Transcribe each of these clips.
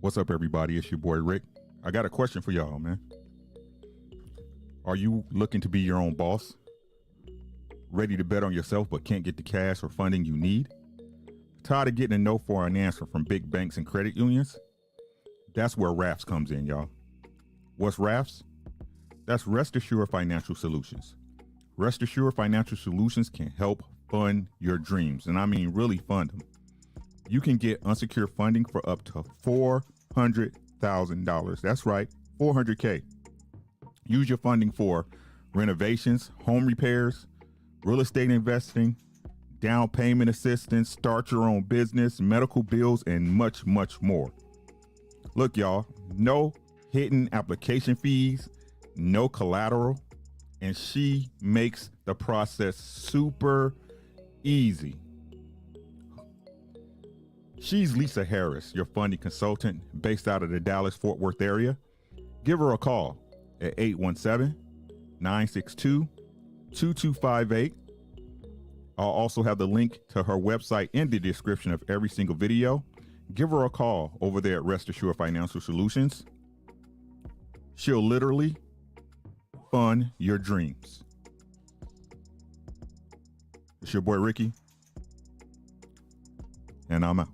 What's up, everybody? It's your boy Rick. I got a question for y'all, man. Are you looking to be your own boss? Ready to bet on yourself but can't get the cash or funding you need? Tired of getting a no for an answer from big banks and credit unions? That's where RAFS comes in, y'all. What's RAFS? That's Rest Assured Financial Solutions. Rest Assured Financial Solutions can help fund your dreams, and I mean really fund them. You can get unsecured funding for up to $400,000. That's right, $400K. Use your funding for renovations, home repairs, real estate investing, down payment assistance, start your own business, medical bills, and much, much more. Look, y'all, no hidden application fees, no collateral, and she makes the process super easy. She's Lisa Harris, your funding consultant based out of the Dallas-Fort Worth area. Give her a call at 817-962-2258. I'll also have the link to her website in the description of every single video. Give her a call over there at Rest Assured Financial Solutions. She'll literally fund your dreams. It's your boy Ricky, and I'm out.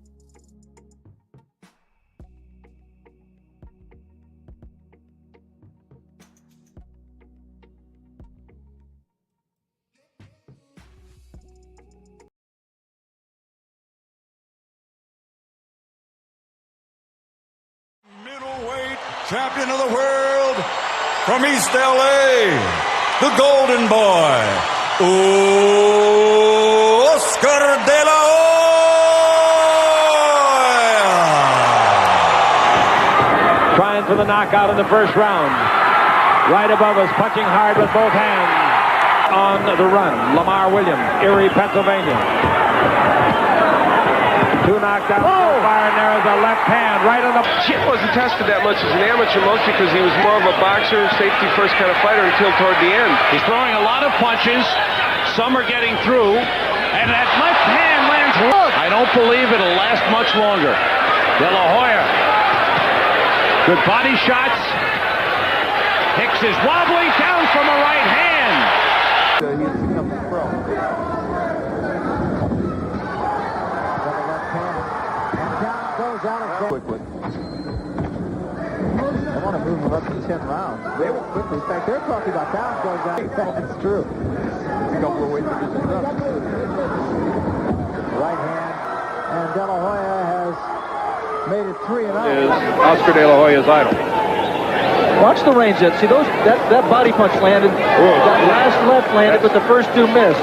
Middleweight champion of the world from East LA, the Golden Boy, Oscar Delahoya. Trying for the knockout in the first round. Right above us, punching hard with both hands. On the run, Lamar Williams, Erie, Pennsylvania. Two knockdowns so far, and there is a left hand right on the... Chip wasn't tested that much as an amateur, mostly because he was more of a boxer, safety first kind of fighter until toward the end. He's throwing a lot of punches. Some are getting through, and that left hand lands. I don't believe it'll last much longer. Delahoya. Good body shots. Hicks is wobbly down from a right hand. He's become a pro. Goes out of quickly. They want to move him up to 10 rounds. They will quickly. In fact, they're talking about Downs going down. That's true. A couple of ways to do this. Right hand, and Delahoya has made it 3-0. Is Oscar Delahoya's idol. Watch the range then. See those that body punch landed. That last left landed, but the first two missed.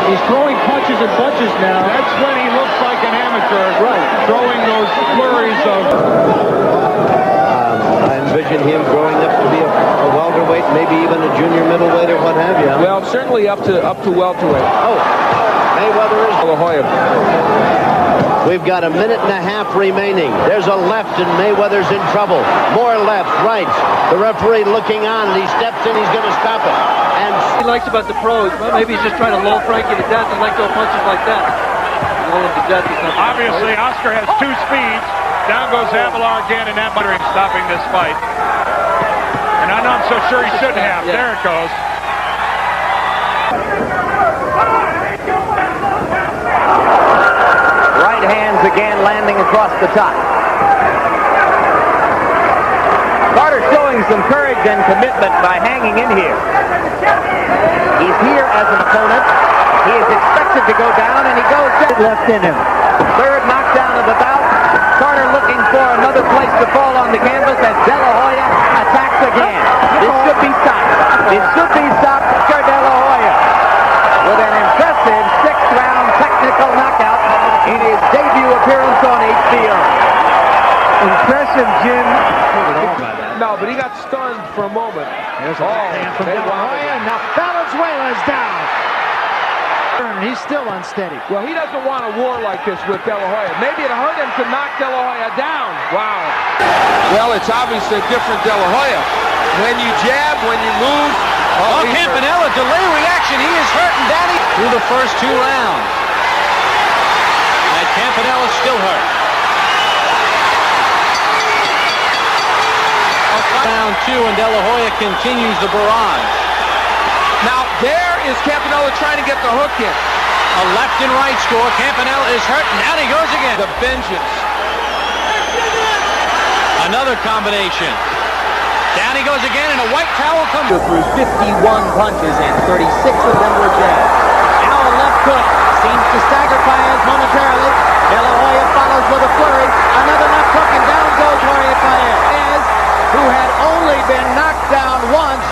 He's throwing punches and bunches now. That's when he looks like an amateur. Right. Throwing those flurries of... I envision him growing up to be a welterweight, maybe even a junior middleweight or what have you. Well, certainly up to welterweight. Oh, Mayweather is Delahoya. We've got a minute and a half remaining. There's a left, and Mayweather's in trouble. More left, right. The referee looking on, and he steps in. He's going to stop it. And He likes about the pros. Well, maybe he's just trying to lull Frankie to death. He likes those punches like that. Lull him to death. Obviously, Oscar has two speeds. Down goes Avalar again, and that muttering stopping this fight. And I'm not so sure he shouldn't have. Yeah. There it goes. Right hands again landing across the top. Carter showing some courage and commitment by hanging in here. He's here as an opponent. He is expected to go down, and he goes down. Left in him. Third knockdown of the bout. Carter looking for another place to fall on the canvas as Delahoya attacks again. This should be stopped. This should be stopped. Oscar Delahoya with an impressive sixth-round technical knockout in his debut appearance on HBO. Impressive, Jim. No, but he got stunned for a moment. There's a hand from Delahoya. Now Valenzuela's down. He's still unsteady. Well, he doesn't want a war like this with Delahoya. Maybe it hurt him to knock Delahoya down. Wow. Well, it's obviously a different Delahoya. When you jab, when you move. Oh, Campanella, delay reaction. He is hurting Danny through the first two rounds. And Campanella's still hurt. round 2, and Delahoya continues the barrage. Now, there is Campanella trying to get the hook in. A left and right score. Campanella is hurt, and down he goes again. The vengeance. Another combination. Down he goes again, and a white towel comes through 51 punches, and 36 of them were jabs. Now a left hook seems to stagger Paez momentarily. Delahoya follows with a flurry. Another left hook, and down goes Jorge Paez, who had only been knocked down once.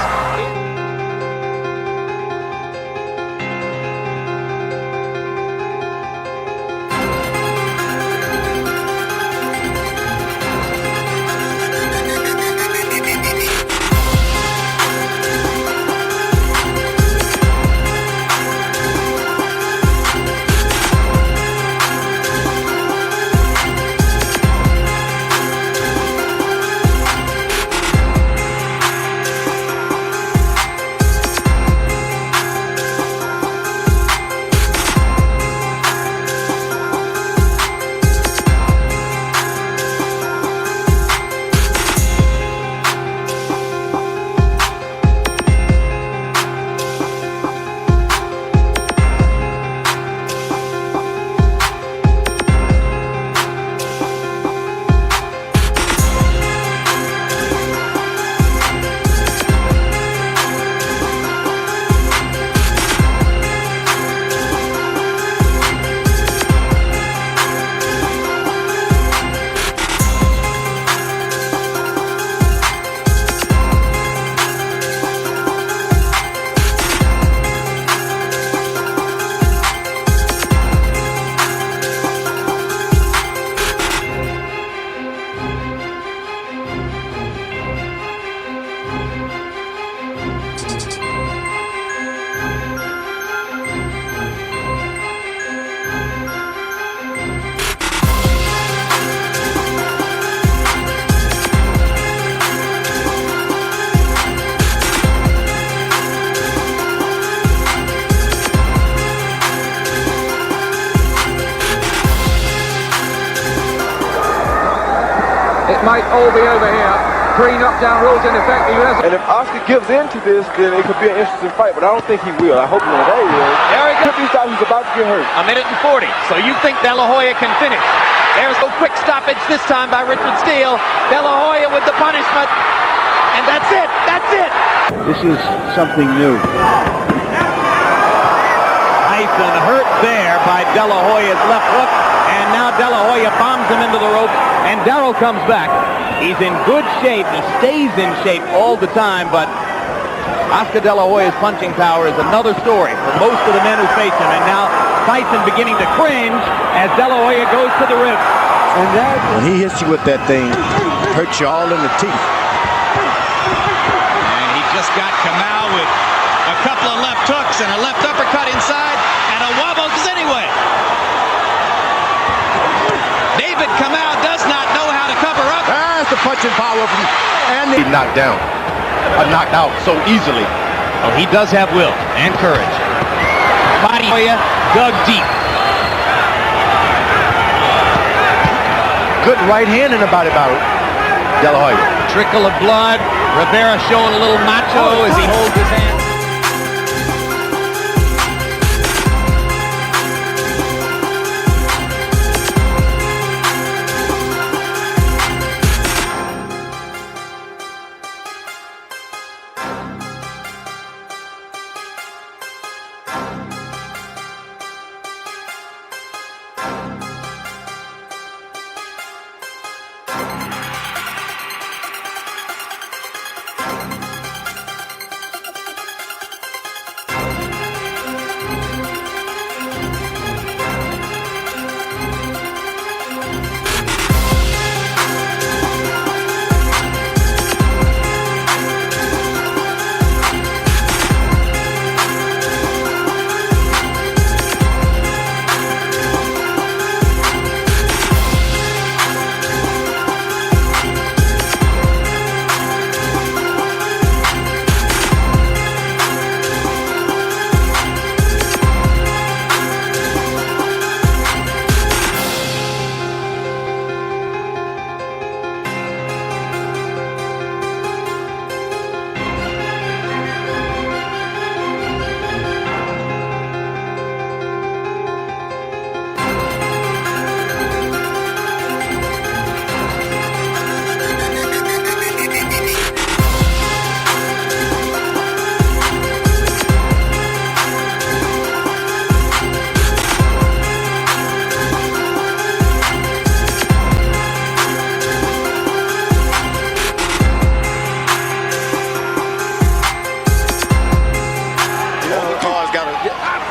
It might all be over here. 3 knockdown rules in effect. And if Oscar gives in to this, then it could be an interesting fight, but I don't think he will. I hope not. There he is. There he goes. He's about to get hurt. A minute and 40. So you think Delahoya can finish? There's a quick stoppage this time by Richard Steele. Delahoya with the punishment. And that's it. That's it. This is something new. Tyson hurt there by Delahoya's left hook. And now Delahoya bombs him into the rope. And Darrell comes back. He's in good shape. He stays in shape all the time. But Oscar Delahoya's punching power is another story for most of the men who face him. And now Tyson beginning to cringe as Delahoya goes to the ribs. And that, when he hits you with that thing, hurts you all in the teeth. And he just got Kamau with a couple of left hooks and a left uppercut inside and a wobbles anyway. David Kamau does not know how to cover up. That's the punching power of him. And he knocked down, knocked out so easily. Oh, he does have will and courage. Body Hoya dug deep. Good right hand in the body by Delahoya. Trickle of blood. Rivera showing a little macho as he holds his hand.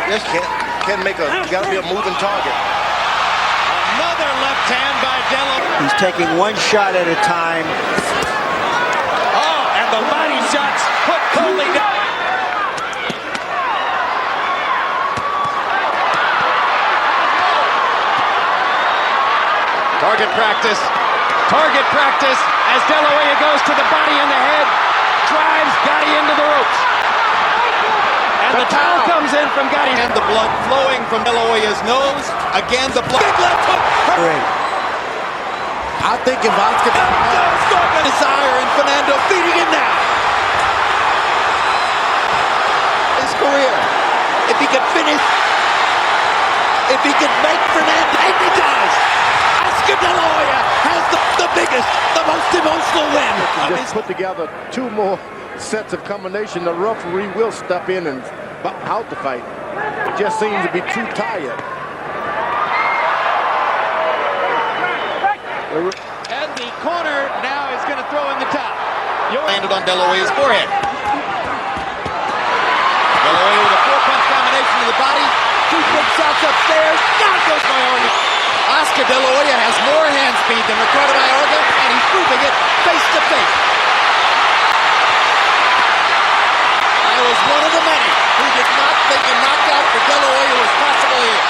Just can't make a. You got to be a moving target. Another left hand by Delahoya. He's taking one shot at a time. Oh, and the body shots put Coley down. Target practice as Delahoya goes to the body and the head, drives Gotti into the ropes. And the towel comes in from Gotti. And the blood flowing from Delahoya's nose. Again, the blood. Big left hook. Great. I think if Oscar Desire and Fernando feeding it now. his career, if he could finish, if he could make Fernando, and he does. Oscar Delahoya has the biggest, the most emotional win. Just put together 2 more sets of combination. The referee will step in and out the fight. It just seems to be too tired. And the corner now is going to throw in the towel. Landed on Delahoya's forehead. Delahoya with a 4-punch combination to the body. 2 big shots upstairs. Down goes Mayorga. Oscar Delahoya has more hand speed than Ricardo Mayorga, and he's proving it face to face. I was one of the many who did not think a knockout for Delahoya was possible here.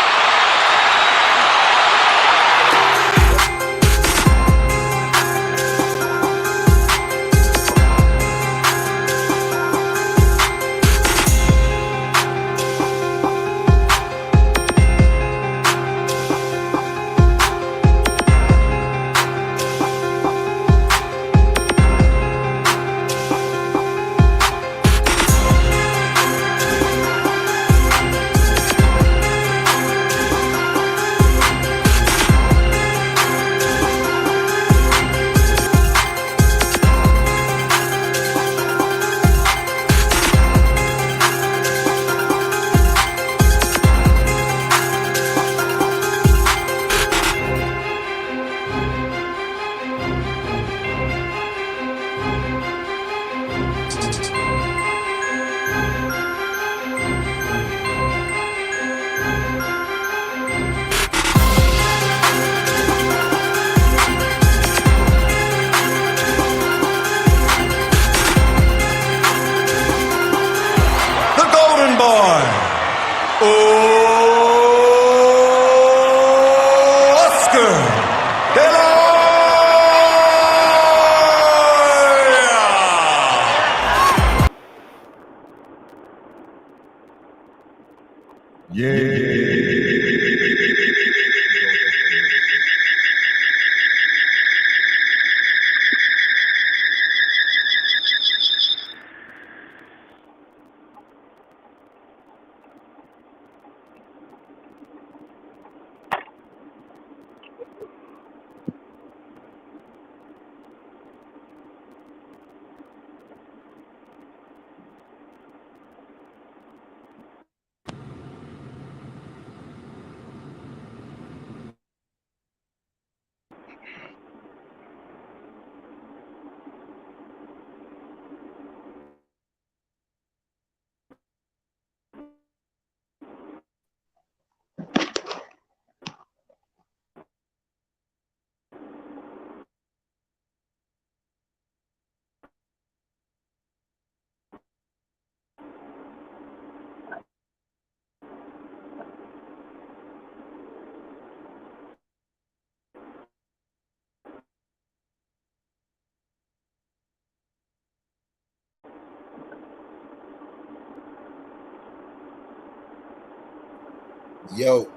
Yo.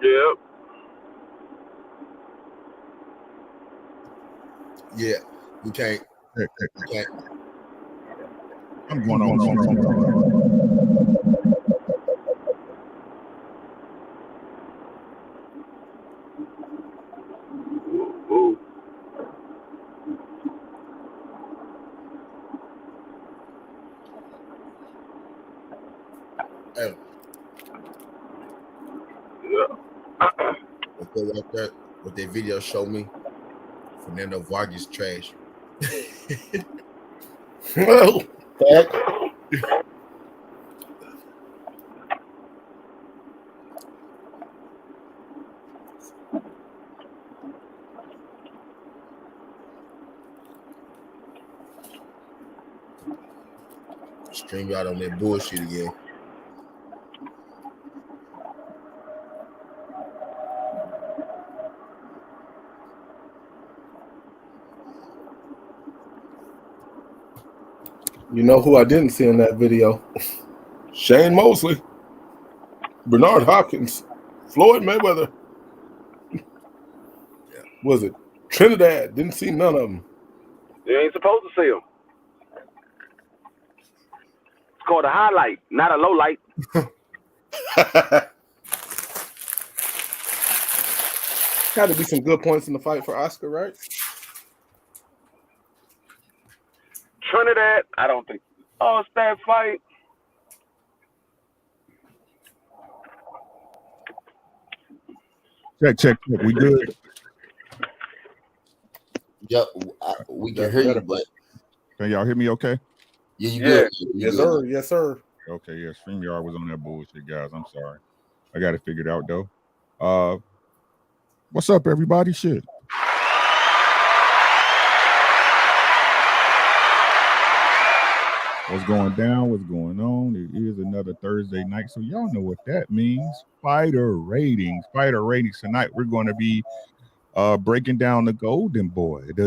Yep. Yeah. We can't. I'm going on. What their video showed me, Fernando Vargas trash. StreamYard on that bullshit again. You know who I didn't see in that video? Shane Mosley, Bernard Hopkins, Floyd Mayweather. Was it Trinidad? Didn't see none of them. You ain't supposed to see them. It's called a highlight, not a low light. Got to be some good points in the fight for Oscar, right? Trinidad, I don't think. Oh, it's that fight. Check. We good? Yep, we can hear you, but can y'all hear me okay? Yeah, you good. Yes, sir. Yes, sir. Okay, yeah, StreamYard was on that bullshit, guys. I'm sorry. I got it figured out, though. What's up, everybody? Shit. What's going down? What's going on? It is another Thursday night, so y'all know what that means. Fighter ratings. Fighter ratings tonight. We're going to be breaking down the Golden Boy, if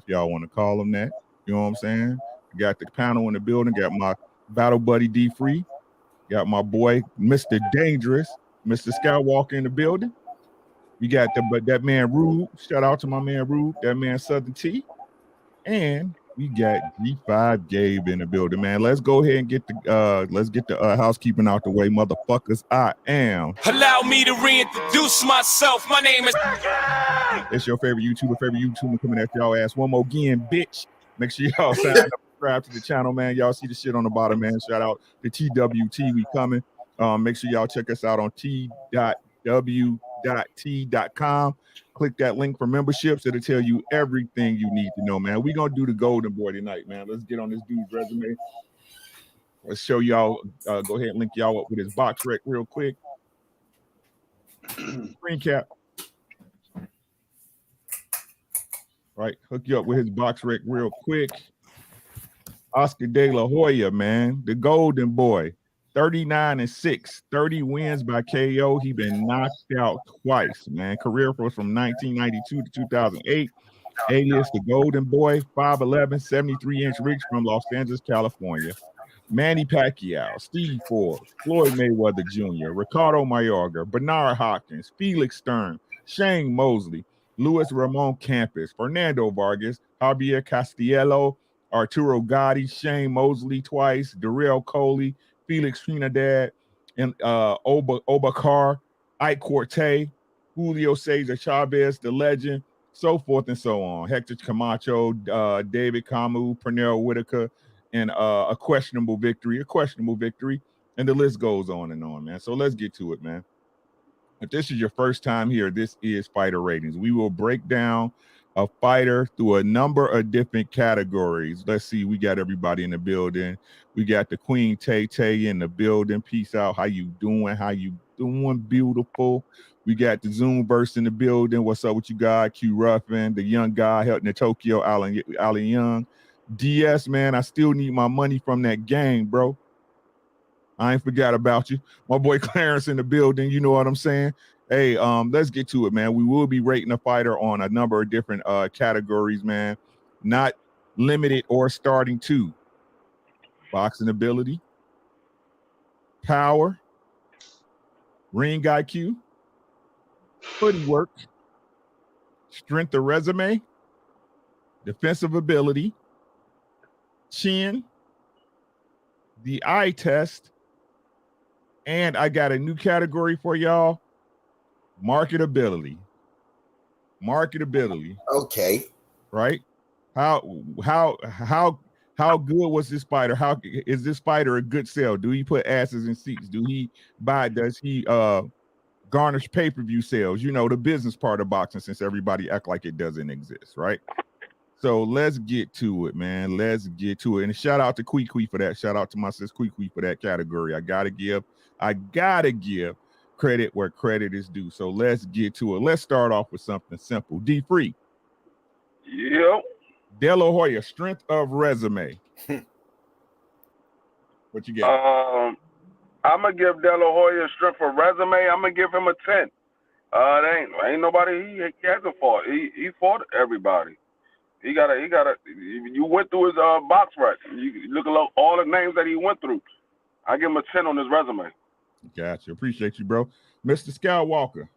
y'all want to call him that. You know what I'm saying? Got the panel in the building. Got my battle buddy D Free. Got my boy Mr. Dangerous, Mr. Skywalker in the building. We got that man Rube. Shout out to my man Rube. That man Southern T. And we got G5 Gabe in the building, man. Let's go ahead and get the housekeeping out the way, motherfuckers. I am. Allow me to reintroduce myself. My name is. It's your favorite YouTuber coming at y'all ass one more again, bitch. Make sure y'all sign up, subscribe to the channel, man. Y'all see the shit on the bottom, man. Shout out to TWT. We coming. Make sure y'all check us out on t.w.t.com. Click that link for memberships. It'll tell you everything you need to know, man. We're going to do the Golden Boy tonight, man. Let's get on this dude's resume. Let's show y'all. Go ahead and link y'all up with his box rec real quick. Screen cap. Right. Hook you up with his box rec real quick. Oscar Delahoya, man. The Golden Boy. 39-6, 30 wins by KO. He been knocked out twice, man. Career was from 1992 to 2008. Alias the Golden Boy, 5'11", 73-inch reach from Los Angeles, California. Manny Pacquiao, Steve Forbes, Floyd Mayweather Jr., Ricardo Mayorga, Bernard Hopkins, Felix Stern, Shane Mosley, Luis Ramon Campos, Fernando Vargas, Javier Castillo, Arturo Gotti, Shane Mosley twice, Darrell Coley, Felix Trinidad, and Obakar, Ike Corte, Julio Cesar Chavez, the legend, so forth and so on. Hector Camacho, David Camus, Pernell Whitaker, and a questionable victory, and the list goes on and on, man. So let's get to it, man. If this is your first time here, this is Fighter Ratings. We will break down a fighter through a number of different categories. Let's see, we got everybody in the building. We got the Queen Tay in the building. Peace out. How you doing? Beautiful. We got the Zoomverse in the building. What's up with you guys? Q Ruffin, the young guy helping in Tokyo, Alan Young. DS, man, I still need my money from that game, bro. I ain't forgot about you. My boy Clarence in the building. You know what I'm saying? Hey, let's get to it, man. We will be rating a fighter on a number of different categories, man. Not limited or starting to boxing ability, power, ring IQ, footwork, strength of resume, defensive ability, chin, the eye test, and I got a new category for y'all. Marketability. Okay. Right? How good was this fighter? How is this fighter a good sell? Do he put asses in seats? Does he garnish pay-per-view sales? You know, the business part of boxing, since everybody act like it doesn't exist, right? So let's get to it, man. Let's get to it. And shout out to Kwee for that. Shout out to my sis Kwee for that category. I gotta give credit where credit is due. So let's get to it. Let's start off with something simple. D Free. Yep. Delahoya, strength of resume. What you got? I'm gonna give Delahoya a strength for resume. I'm gonna give him a 10. Ain't nobody he hasn't fought. He fought everybody. He got a. You went through his box record. You look at all the names that he went through. I give him a 10 on his resume. Gotcha. Appreciate you, bro. Mr. Skywalker.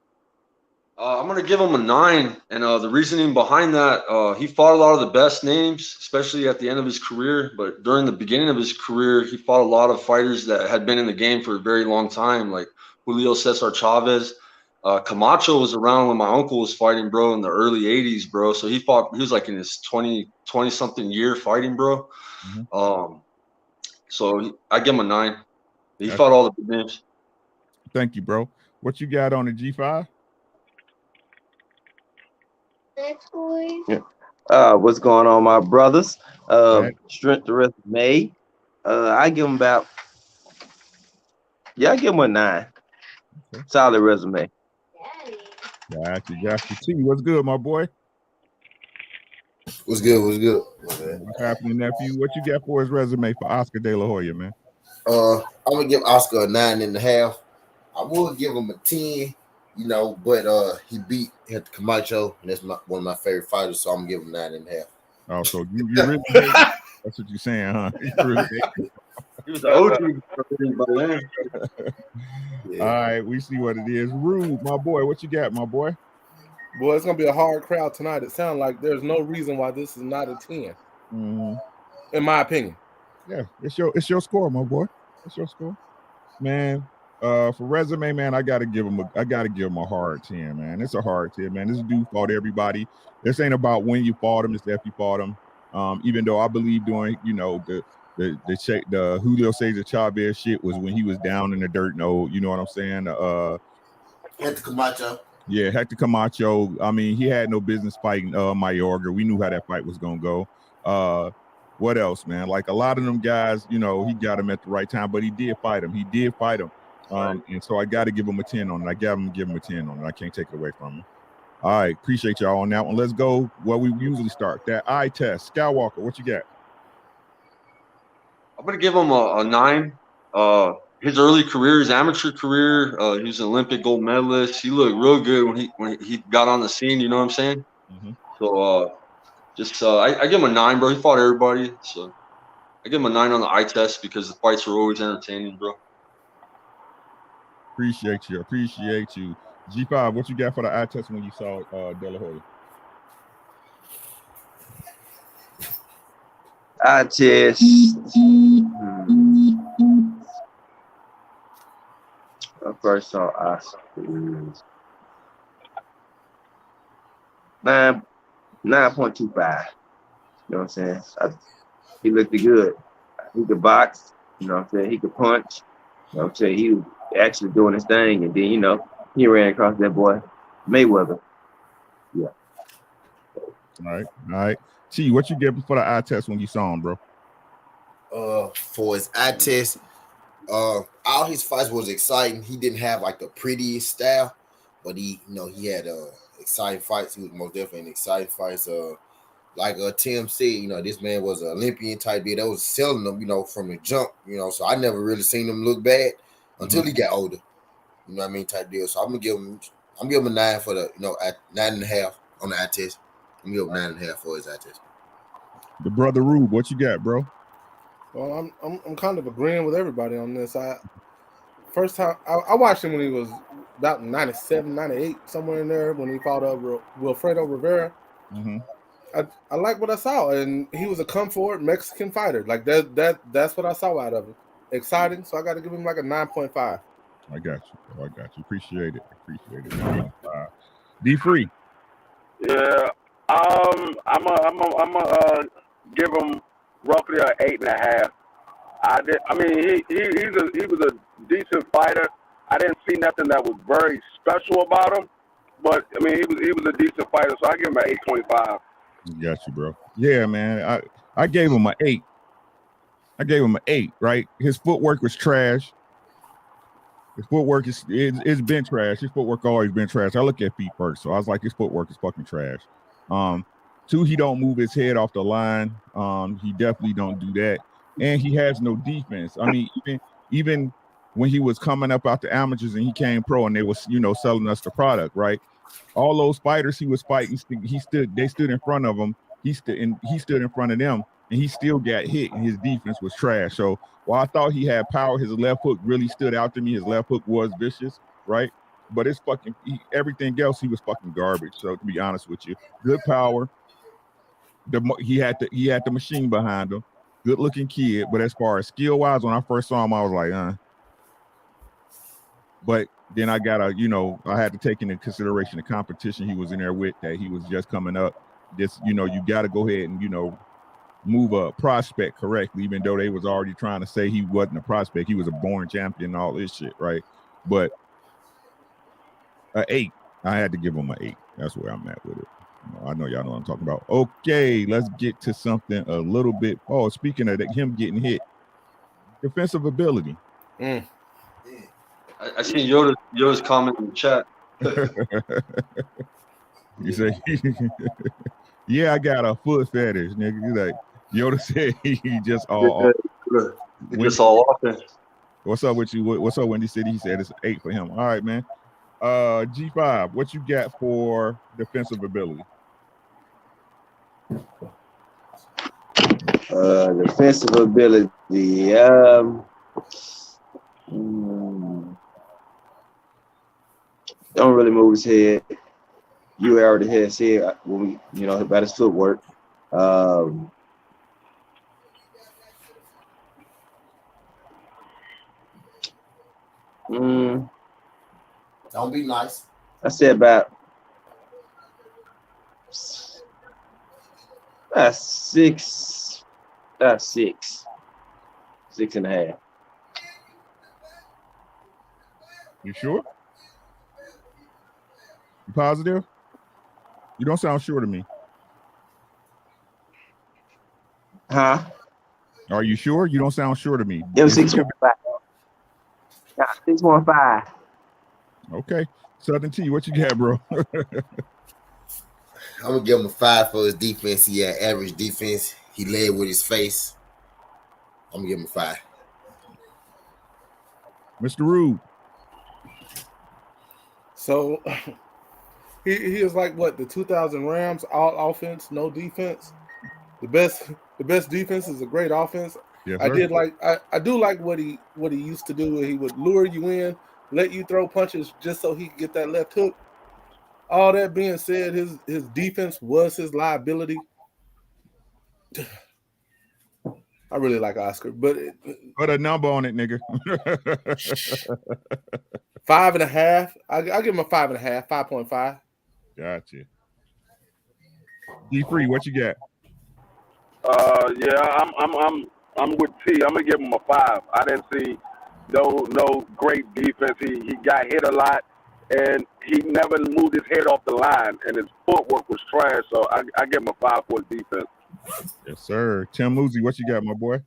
I'm going to give him a 9, and the reasoning behind that, he fought a lot of the best names, especially at the end of his career, but during the beginning of his career, he fought a lot of fighters that had been in the game for a very long time, like Julio Cesar Chavez. Camacho was around when my uncle was fighting, bro, in the early 80s, bro, so he was like in his 20-something year fighting, bro. So I give him a 9. He fought all the big names. Thank you, bro. What you got on the G5? What's going on, my brothers? Strength to resume. I give him I give him a 9. Okay. Solid resume. Gotcha. T, what's good, my boy? What's good? What's happening, nephew? What you got for his resume for Oscar De La Hoya, man? I'm gonna give Oscar a 9.5. I would give him a 10. But he beat Hector Camacho, and that's one of my favorite fighters, so I'm gonna give him 9.5. Oh, so you really hate it. That's what you're saying, huh? You really hate it. He was the OG. All right, we see what it is. Rude, my boy, what you got, my boy? Boy, it's gonna be a hard crowd tonight. It sounds like there's no reason why this is not a 10, in my opinion. Yeah, it's your score, my boy. It's your score, man. For resume, man, I gotta give him a hard 10, man. It's a hard 10, man. This dude fought everybody. This ain't about when you fought him, it's if you fought him. Even though I believe doing, the Julio Cesar Chavez shit was when he was down in the dirt. No, you know what I'm saying? Hector Camacho. Yeah, Hector Camacho. I mean, he had no business fighting Mayorga. We knew how that fight was gonna go. What else, man? Like a lot of them guys, he got him at the right time, but he did fight him. And so I got to give him a 10 on it. I got to give him a 10 on it. I can't take it away from him. All right. Appreciate y'all on that one. Let's go where we usually start. That eye test. Skywalker, what you got? I'm going to give him a 9. His early career, his amateur career, he was an Olympic gold medalist. He looked real good when he got on the scene. You know what I'm saying? So I give him a 9, bro. He fought everybody. So I give him a 9 on the eye test because the fights were always entertaining, bro. Appreciate you. G5, what you got for the eye test when you saw De La Hoya? Eye test. I first saw Oscar. 9.25. You know what I'm saying? He looked good. He could box. You know what I'm saying? He could punch. You know what I'm saying? He was actually doing his thing, and then he ran across that boy Mayweather. Yeah. All right. T, what you get for the eye test when you saw him, bro? For his eye test, all his fights was exciting. He didn't have like the prettiest style, but he had exciting fights. He was most definitely in exciting fights. Like Tim said, this man was an Olympian type dude that was selling them, from the jump, so I never really seen him look bad until he got older. You know what I mean? Type deal. So I'm gonna give him a 9 for the, at 9.5 on the eye test. I'm gonna give him 9.5 for his eye test. The brother Rube, what you got, bro? Well, I'm kind of agreeing with everybody on this. First time I watched him when he was about 97, 98, somewhere in there when he fought Wilfredo Rivera. I like what I saw, and he was a come-forward Mexican fighter. Like that's what I saw out of it. Exciting, so I got to give him like a 9.5. I got you. Appreciate it. D Free. Yeah, I'm a give him roughly an 8.5. He was a decent fighter. I didn't see nothing that was very special about him, but he was a decent fighter, so I give him an 8.25. Got you, bro. Yeah, man. I gave him an 8. Right? His footwork was trash. His footwork it's been trash. His footwork always been trash. I look at feet first, so I was like, his footwork is fucking trash. 2, he don't move his head off the line. He definitely don't do that. and he has no defense. I mean, even when he was coming up out the amateurs and he came pro and they was, selling us the product, right? All those fighters he was fighting, they stood in front of him. He stood in front of them, and he still got hit, and his defense was trash. So while I thought he had power, his left hook really stood out to me. His left hook was vicious, right? But it's everything else, he was fucking garbage. So to be honest with you, good power. He had the machine behind him. Good looking kid, but as far as skill wise, when I first saw him, I was like, But then I I had to take into consideration the competition he was in there with, that he was just coming up. You got to go ahead and, move a prospect correctly, even though they was already trying to say he wasn't a prospect. He was a born champion and all this shit, right? But an 8. I had to give him an 8. That's where I'm at with it. I know y'all know what I'm talking about. Okay, let's get to something a little bit. Oh, speaking of him getting hit, defensive ability. I seen Yoda's comment in the chat. You say, yeah, I got a foot fetish, nigga. You like Yoda said he just all offense. What's up with you? What's up, Wendy City? He said it's 8 for him. All right, man. G5, what you got for defensive ability? Defensive ability. Don't really move his head. You already had his head when we, about his footwork. Don't be nice. I said about 6. About 6. 6.5. You sure? You positive? You don't sound sure to me. Huh? Are you sure? You don't sound sure to me. It was 6.5. 6.5. Okay. Southern T, what you got, bro? I'm gonna give him a 5 for his defense. He had average defense. He led with his face. I'm gonna give him a 5. Mr. Rude. So he is like what, the 2000 Rams, all offense, no defense. The best defense is a great offense. Yes, I do like what he used to do. He would lure you in, let you throw punches just so he could get that left hook. All that being said, his defense was his liability. I really like Oscar, but put a number on it, nigga. 5.5. I give him a 5.5, 5.5. Gotcha. D3, what you got? Yeah, I'm with T. I'm gonna give him a 5. I didn't see no great defense. He got hit a lot, and he never moved his head off the line, and his footwork was trash. So I give him a 5 for his defense. Yes, sir. Tim Muzi, what you got, my boy?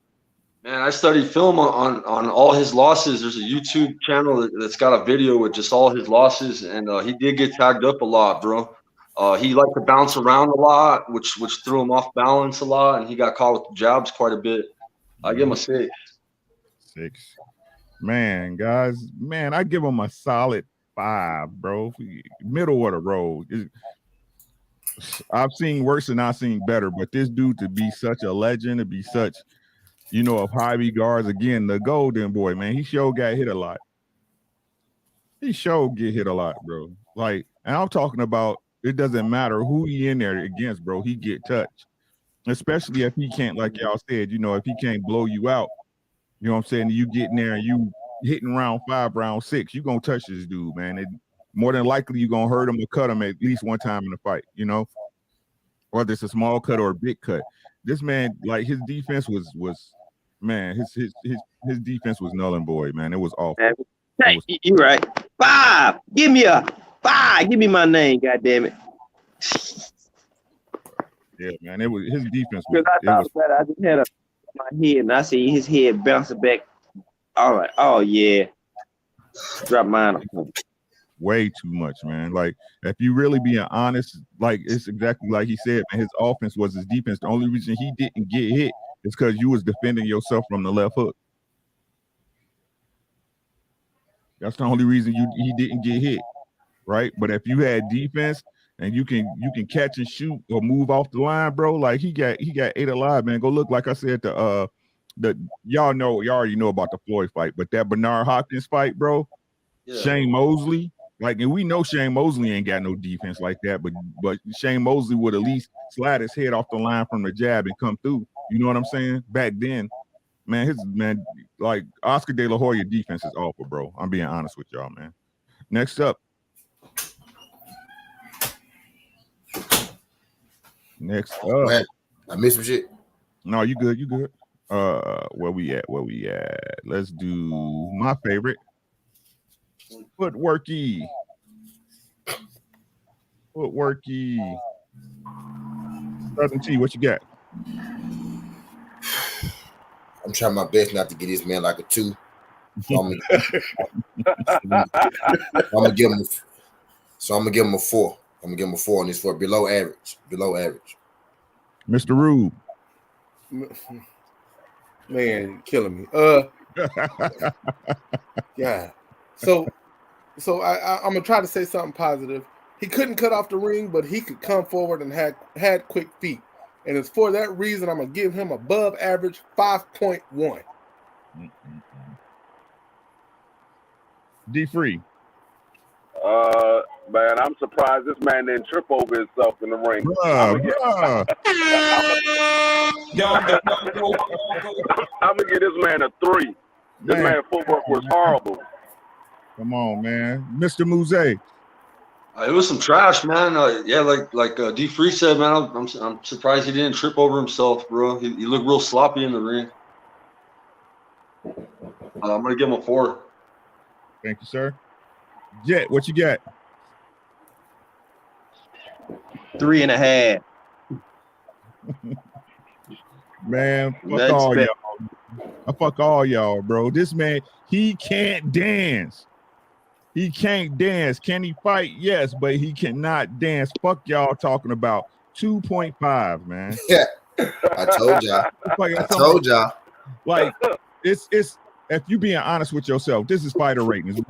Man, I studied film on all his losses. There's a YouTube channel that's got a video with just all his losses, and he did get tagged up a lot, bro. He liked to bounce around a lot, which threw him off balance a lot, and he got caught with the jabs quite a bit. I give him a 6. 6. Man, guys, I give him a solid 5, bro. Middle of the road. I've seen worse and I've seen better, but this dude to be such a legend, to be such, of high regards, again, the golden boy, man, he sure got hit a lot. He sure get hit a lot, bro. Like, and I'm talking about, it doesn't matter who he in there against, bro. He get touched, especially if he can't, like y'all said, if he can't blow you out. You know what I'm saying? You get in there and you hitting round 5, round 6, you gonna touch this dude, man. More than likely you're gonna hurt him or cut him at least one time in the fight, whether it's a small cut or a big cut. This man, like, his defense was man, his defense was null and void, man. It was awful. Hey, you right. 5. Give me a 5. Give me my name, goddamn it. Yeah, man. It was his defense. I just had my head and I see his head bouncing back. All right. Oh yeah. Drop mine. Way too much, man. Like, if you really being honest, like, it's exactly like he said, man, his offense was his defense. The only reason he didn't get hit It's because you was defending yourself from the left hook. That's the only reason he didn't get hit, right? But if you had defense and you can catch and shoot or move off the line, bro, like he got 8 alive, man. Go look, like I said, y'all already know about the Floyd fight, but that Bernard Hopkins fight, bro, yeah. Shane Mosley, like, and we know Shane Mosley ain't got no defense like that, but Shane Mosley would at least slide his head off the line from the jab and come through. You know what I'm saying? Back then. Man, like Oscar De La Hoya defense is awful, bro. I'm being honest with y'all, man. Next up. I missed some shit. No, you good. You good. Where we at? Let's do my favorite. Footworky. Southern T, what you got? I'm trying my best not to get this man like a 2. So I'm gonna give him a 4. I'm gonna give him a 4 on this for below average. Mr. Rube. Man, killing me. Yeah. So I'm gonna try to say something positive. He couldn't cut off the ring, but he could come forward and had quick feet. And it's for that reason I'm going to give him above average 5.1. D-Free. Man, I'm surprised this man didn't trip over himself in the ring. I'm going to give this man a 3. This man footwork was horrible. Come on, man. Mr. Mouze. It was some trash, man. Yeah, like D Free said, man. I'm surprised he didn't trip over himself, bro. He looked real sloppy in the ring. I'm gonna give him a 4. Thank you, sir. Jet, what you got? 3.5. Man, fuck all y'all, bro. This man, he can't dance. Can he fight? Yes, but he cannot dance. Fuck y'all talking about 2.5, man. Yeah, I told y'all. Like, it's if you being honest with yourself, this is fighter ratings.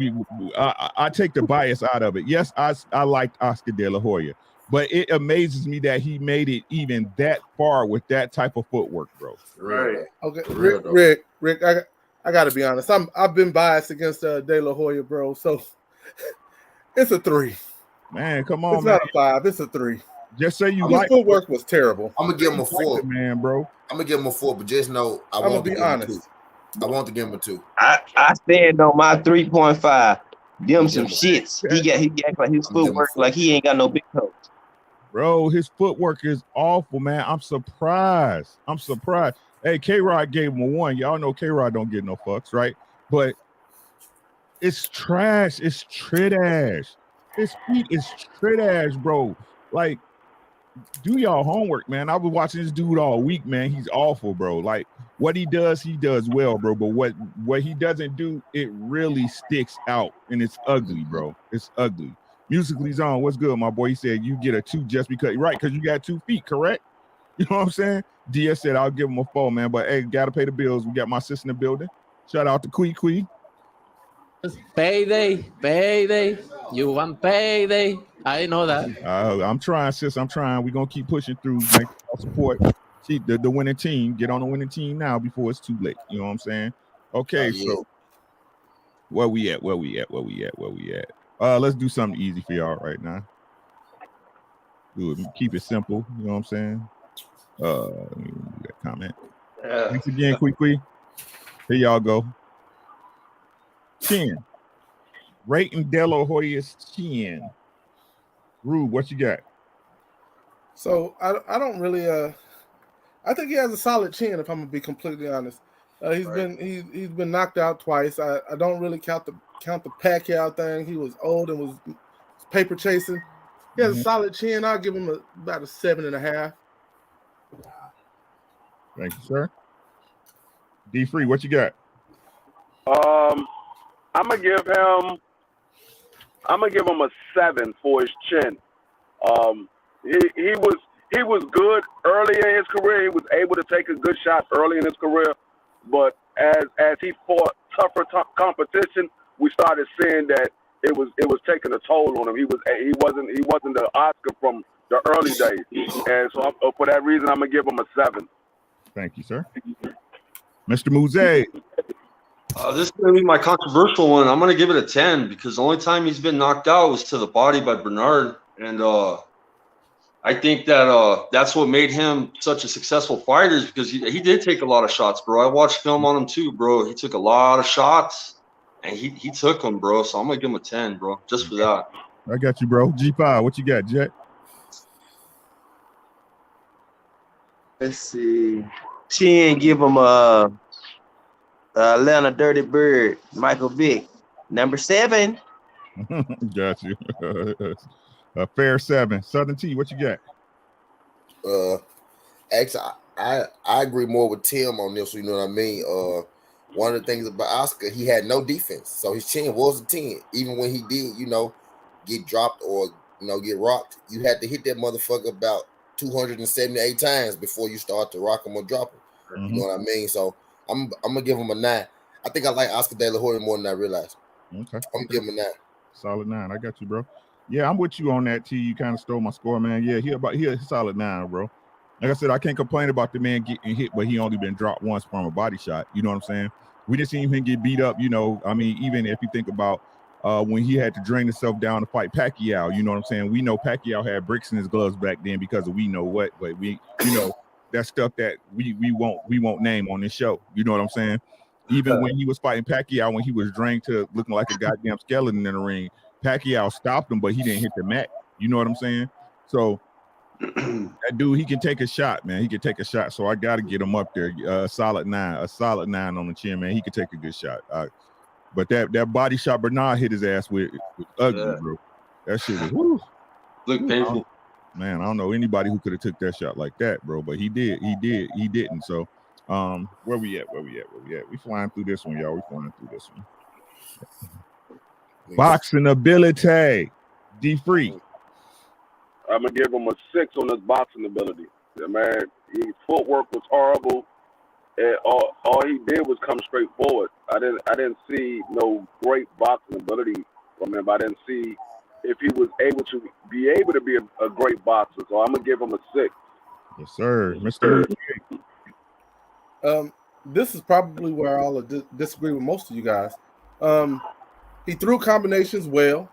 I take the bias out of it. Yes, I liked Oscar De La Hoya, but it amazes me that he made it even that far with that type of footwork, bro. Right. Okay, Rick, I got to be honest. I've been biased against De La Hoya, bro. So it's a 3. Man, come on. It's not a 5. It's a 3. Just say you like footwork was terrible. I'm gonna give him a 4, man, bro. I'm gonna give him a 4, but just know I'm gonna be honest. I want to give him a 2. I stand on my 3.5. Give him some shits. He act like his footwork like he ain't got no big toes. Bro, his footwork is awful, man. I'm surprised. Hey, K-Rod gave him a 1. Y'all know K-Rod don't get no fucks, right? But it's trash. It's trash. His feet is trash, bro. Like, do y'all homework, man. I was watching this dude all week, man. He's awful, bro. Like, what he does well, bro. But what he doesn't do, it really sticks out, and it's ugly, bro. It's ugly. Musically Zone, what's good, my boy? He said you get a 2 just because you got 2 feet, correct? You know what I'm saying? DS said I'll give him a 4, man. But hey, gotta pay the bills. We got my sis in the building. Shout out to Quee. Payday. You want payday? I know that. I'm trying, sis. I'm trying. We're gonna keep pushing through. Make support. See the winning team. Get on the winning team now before it's too late. You know what I'm saying? Okay, so where we at? Let's do something easy for y'all right now. Keep it simple. You know what I'm saying? Let me do that comment. Thanks again, Quee. Here y'all go. Chin. Rating De La Hoya's chin. Rube, what you got? So I don't really I think he has a solid chin, if I'm gonna be completely honest. He's been knocked out twice. I don't really count the Pacquiao thing. He was old and was paper chasing. He has a solid chin. I'll give him about a 7.5. Thank you, sir. D-Free, what you got? I'm gonna give him a 7 for his chin. He he was good early in his career. He was able to take a good shot early in his career, but as he fought tougher competition, we started seeing that it was taking a toll on him. He wasn't the Oscar from the early days, and so for that reason, I'm gonna give him a 7. Thank you, sir. Mr. Muzay. This is going to be my controversial one. I'm going to give it a 10 because the only time he's been knocked out was to the body by Bernard. And I think that that's what made him such a successful fighter is because he did take a lot of shots, bro. I watched film on him too, bro. He took a lot of shots, and he took them, bro. So I'm going to give him a 10, bro, just for that. I got you, bro. G5, what you got, Jet? Let's see. She ain't give him a Atlanta Dirty Bird, Michael Vick, number 7. Got you. A fair 7. Southern T, what you got? Actually, I agree more with Tim on this. You know what I mean? One of the things about Oscar, he had no defense, so his chin was a 10. Even when he did, get dropped or get rocked, you had to hit that motherfucker about 278 times before you start to rock him or drop him. Mm-hmm. You know what I mean? So I'm gonna give him a 9. I think I like Oscar De La Hoya more than I realized. Okay. I'm gonna give him a 9. Solid 9. I got you, bro. Yeah, I'm with you on that, T. You kind of stole my score, man. Yeah, he a solid 9, bro. Like I said, I can't complain about the man getting hit, but he only been dropped once from a body shot. You know what I'm saying? We just seen him get beat up, I mean, even if you think about when he had to drain himself down to fight Pacquiao, you know what I'm saying? We know Pacquiao had bricks in his gloves back then because of we know what, but we, that stuff that we won't name on this show. You know what I'm saying? Even when he was fighting Pacquiao, when he was drained to looking like a goddamn skeleton in the ring, Pacquiao stopped him, but he didn't hit the mat. You know what I'm saying? So that dude, he can take a shot, man. He can take a shot. So I got to get him up there. A solid 9 on the chin, man. He could take a good shot. But that body shot Bernard hit his ass with was ugly, bro. That shit was look painful. Man, I don't know anybody who could have took that shot like that, bro. But he didn't. So where we at? We flying through this one, y'all. We flying through this one. Boxing ability. D Free. I'm gonna give him a 6 on his boxing ability. Yeah, man, his footwork was horrible. And all he did was come straight forward. I didn't see no great boxing ability from him. I didn't see if he was able to be a great boxer. So I'm gonna give him a 6. Yes, sir, Mr. This is probably where I'll disagree with most of you guys. He threw combinations well.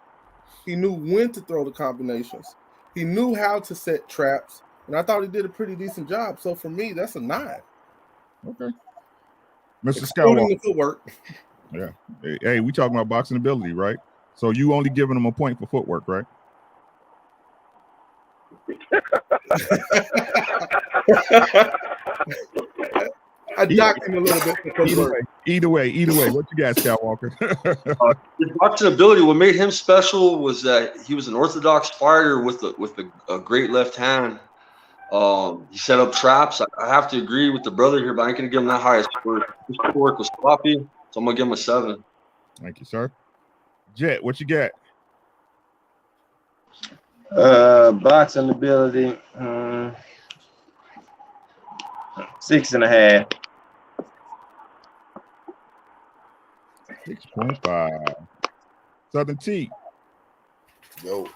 He knew when to throw the combinations. He knew how to set traps, and I thought he did a pretty decent job. So for me, that's a 9. Okay. Mr. Excluding Skywalker. the footwork. Yeah. Hey, we talking about boxing ability, right? So you only giving him a point for footwork, right? I docked him a little bit for footwork. Either way. What you got, Skywalker? His boxing ability, what made him special was that he was an orthodox fighter with a great left hand. He set up traps. I have to agree with the brother here, but I ain't gonna give him that high score. His footwork was sloppy, so I'm gonna give him a 7. Thank you, sir. Jet, what you got? Boxing ability, 6.5. 6.5. Southern T. Yo,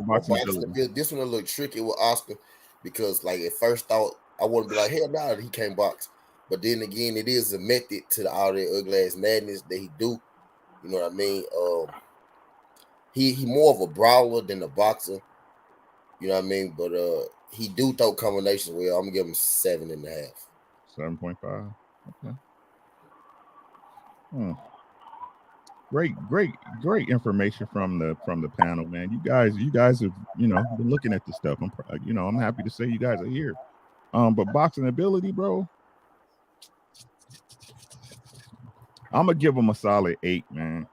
boxing this one a little tricky with Oscar because, like, at first thought I wouldn't be like, hell no, he can't box. But then again, it is a method to all that ugly ass madness that he do. You know what I mean? He more of a brawler than a boxer. You know what I mean? But he do throw combinations well. I'm gonna give him 7.5. 7.5. Okay. Great information from the panel, man. You guys have been looking at this stuff. I'm happy to say you guys are here. But boxing ability, bro, I'm gonna give him a solid 8, man.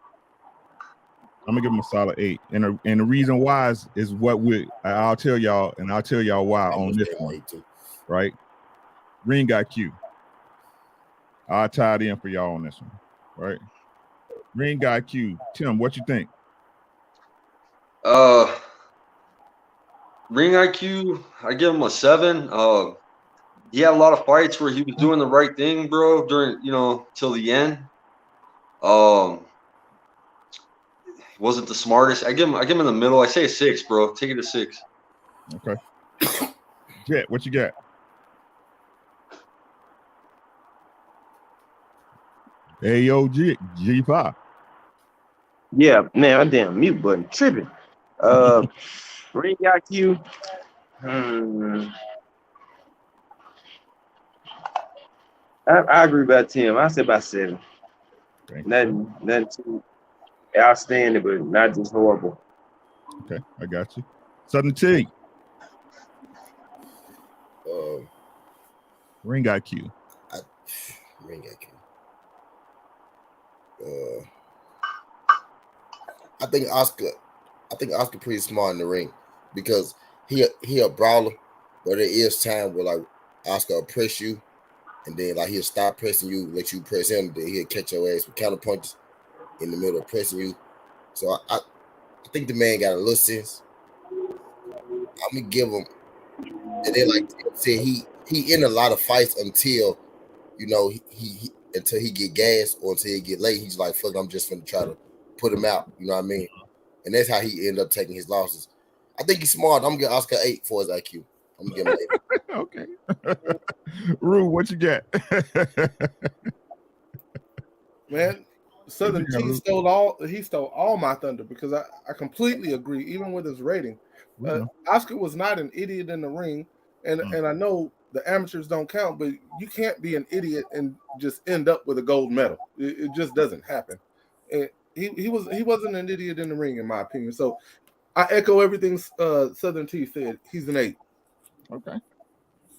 I'm gonna give him a solid 8, and the reason why is what I'll tell y'all why on this one, right? Ring IQ. I tied in for y'all on this one, right? Ring IQ. Tim, what you think? ring IQ, I give him a 7. He had a lot of fights where he was doing the right thing, bro, during, till the end. Wasn't the smartest. I give him in the middle. I say a 6, bro. Take it a 6. Okay. Jet, what you got? AOG G5. Yeah, man, my damn mute button tripping. Ring IQ. I agree about 10. I say about 7. Nothing too outstanding, but not just horrible. Okay, I got you. Southern T. Ring IQ. Ring IQ. I think Oscar pretty smart in the ring because he a brawler, but there is time where like Oscar will press you, and then like he'll stop pressing you, let you press him, then he'll catch your ass with counter punches in the middle of pressing you. So I think the man got a little sense. I'm gonna give him, and then like I said, he in a lot of fights until he until he get gas or until he get late. He's like, fuck, I'm just gonna try to put him out. You know what I mean? And that's how he ended up taking his losses. I think he's smart. I'm gonna give Oscar 8 for his IQ. I'm gonna give him 8. Okay. Rue, what you got? Man, Southern T stole all my thunder because I completely agree, even with his rating. Oscar was not an idiot in the ring, and I know the amateurs don't count, but you can't be an idiot and just end up with a gold medal. It just doesn't happen. And he wasn't an idiot in the ring, in my opinion. So I echo everything Southern T said. He's an 8. Okay.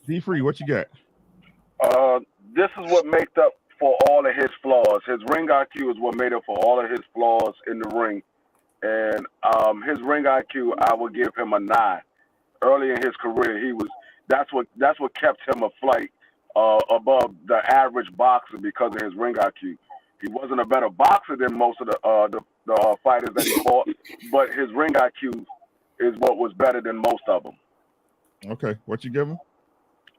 D-Free, what you got? This is what makes up for all of his flaws. His ring IQ is what made up for all of his flaws in the ring. And his ring IQ, I would give him a 9. Early in his career, that's what kept him afloat above the average boxer because of his ring IQ. He wasn't a better boxer than most of the fighters that he fought, but his ring IQ is what was better than most of them. Okay, what you give him?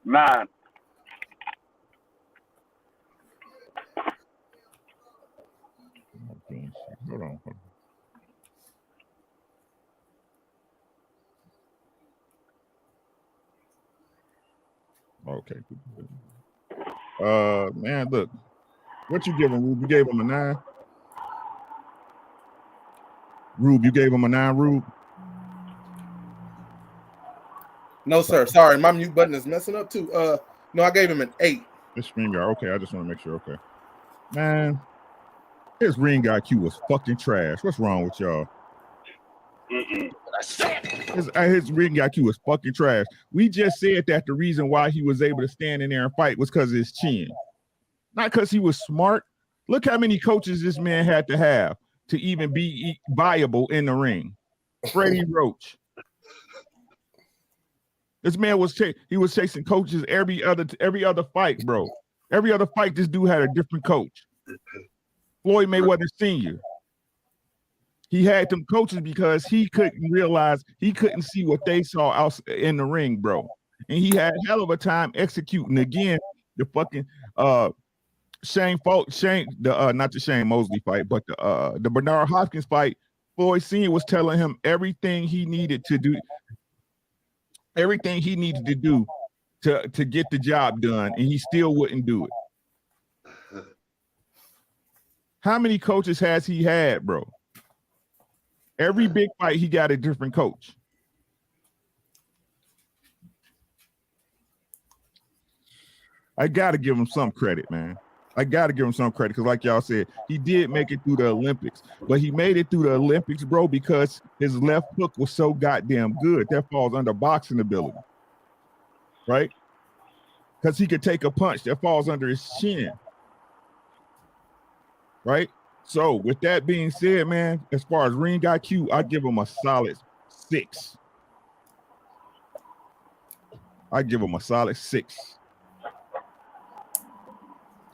9. Hold on. Okay. Man, look. What you give him, Rube? You gave him a 9? Rube, you gave him a 9, Rube? No, sir. Sorry, my mute button is messing up too. No, I gave him an 8. This ring guy. Okay, I just want to make sure. Okay. Man, his ring IQ was fucking trash. What's wrong with y'all? His ring IQ was fucking trash. We just said that the reason why he was able to stand in there and fight was because of his chin. Not because he was smart. Look how many coaches this man had to have to even be viable in the ring. Freddie Roach. This man was chasing coaches every other fight, bro. Every other fight, this dude had a different coach. Floyd Mayweather Sr. He had them coaches because he couldn't see what they saw out in the ring, bro. And he had a hell of a time executing again the fucking not the Shane Mosley fight, but the Bernard Hopkins fight. Floyd Sr. was telling him everything he needed to do to get the job done, and he still wouldn't do it. How many coaches has he had, bro? Every big fight, he got a different coach. I got to give him some credit, man. I got to give him some credit because, like y'all said, he did make it through the Olympics. But he made it through the Olympics, bro, because his left hook was so goddamn good. That falls under boxing ability, right? Because he could take a punch that falls under his chin, right? So, with that being said, man, as far as ring IQ, I give him a solid 6. I give him a solid 6.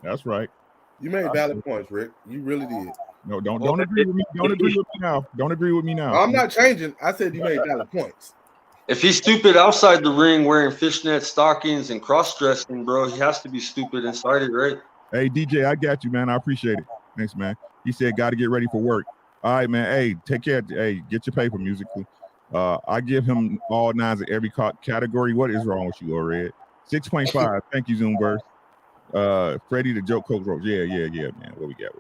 That's right. You made valid points, Rick. You really did. No, don't agree with me. Don't agree with me now. Don't agree with me now. I'm not changing. I said you made valid points. If he's stupid outside the ring wearing fishnet stockings and cross-dressing, bro, he has to be stupid inside it, right? Hey, DJ, I got you, man. I appreciate it. Thanks, man. He said, got to get ready for work. All right, man. Hey, take care. Hey, get your paper, musically. I give him all 9s in every category. What is wrong with you, Red? 6.5. Thank you, Zoomverse. Freddie the Joke Coach Roach. Yeah, man. What we got?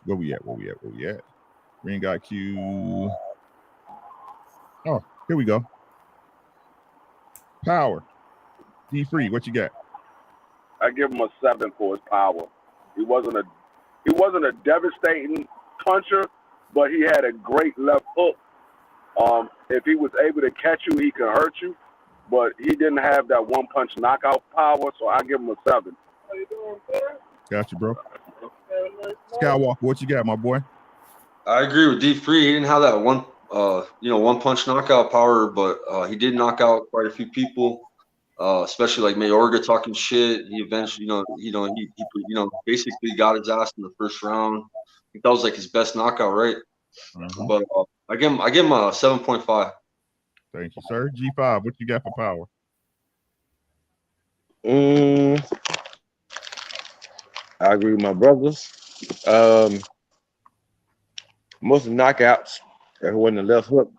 Where we at? Ring IQ. Oh, here we go. Power. D-Free, what you got? I give him a 7 for his power. He wasn't a devastating puncher, but he had a great left hook. If he was able to catch you, he could hurt you, but he didn't have that one punch knockout power, so I give him a 7. Got you, bro. Skywalker, what you got, my boy? I agree with D-Free. He didn't have that one punch knockout power, but he did knock out quite a few people. Especially like Mayorga talking shit. He eventually, he basically got his ass in the first round. I think that was like his best knockout, right? Mm-hmm. But I give him a 7.5. Thank you, sir. G5, what you got for power? I agree with my brothers. Most of the knockouts that were in the left hook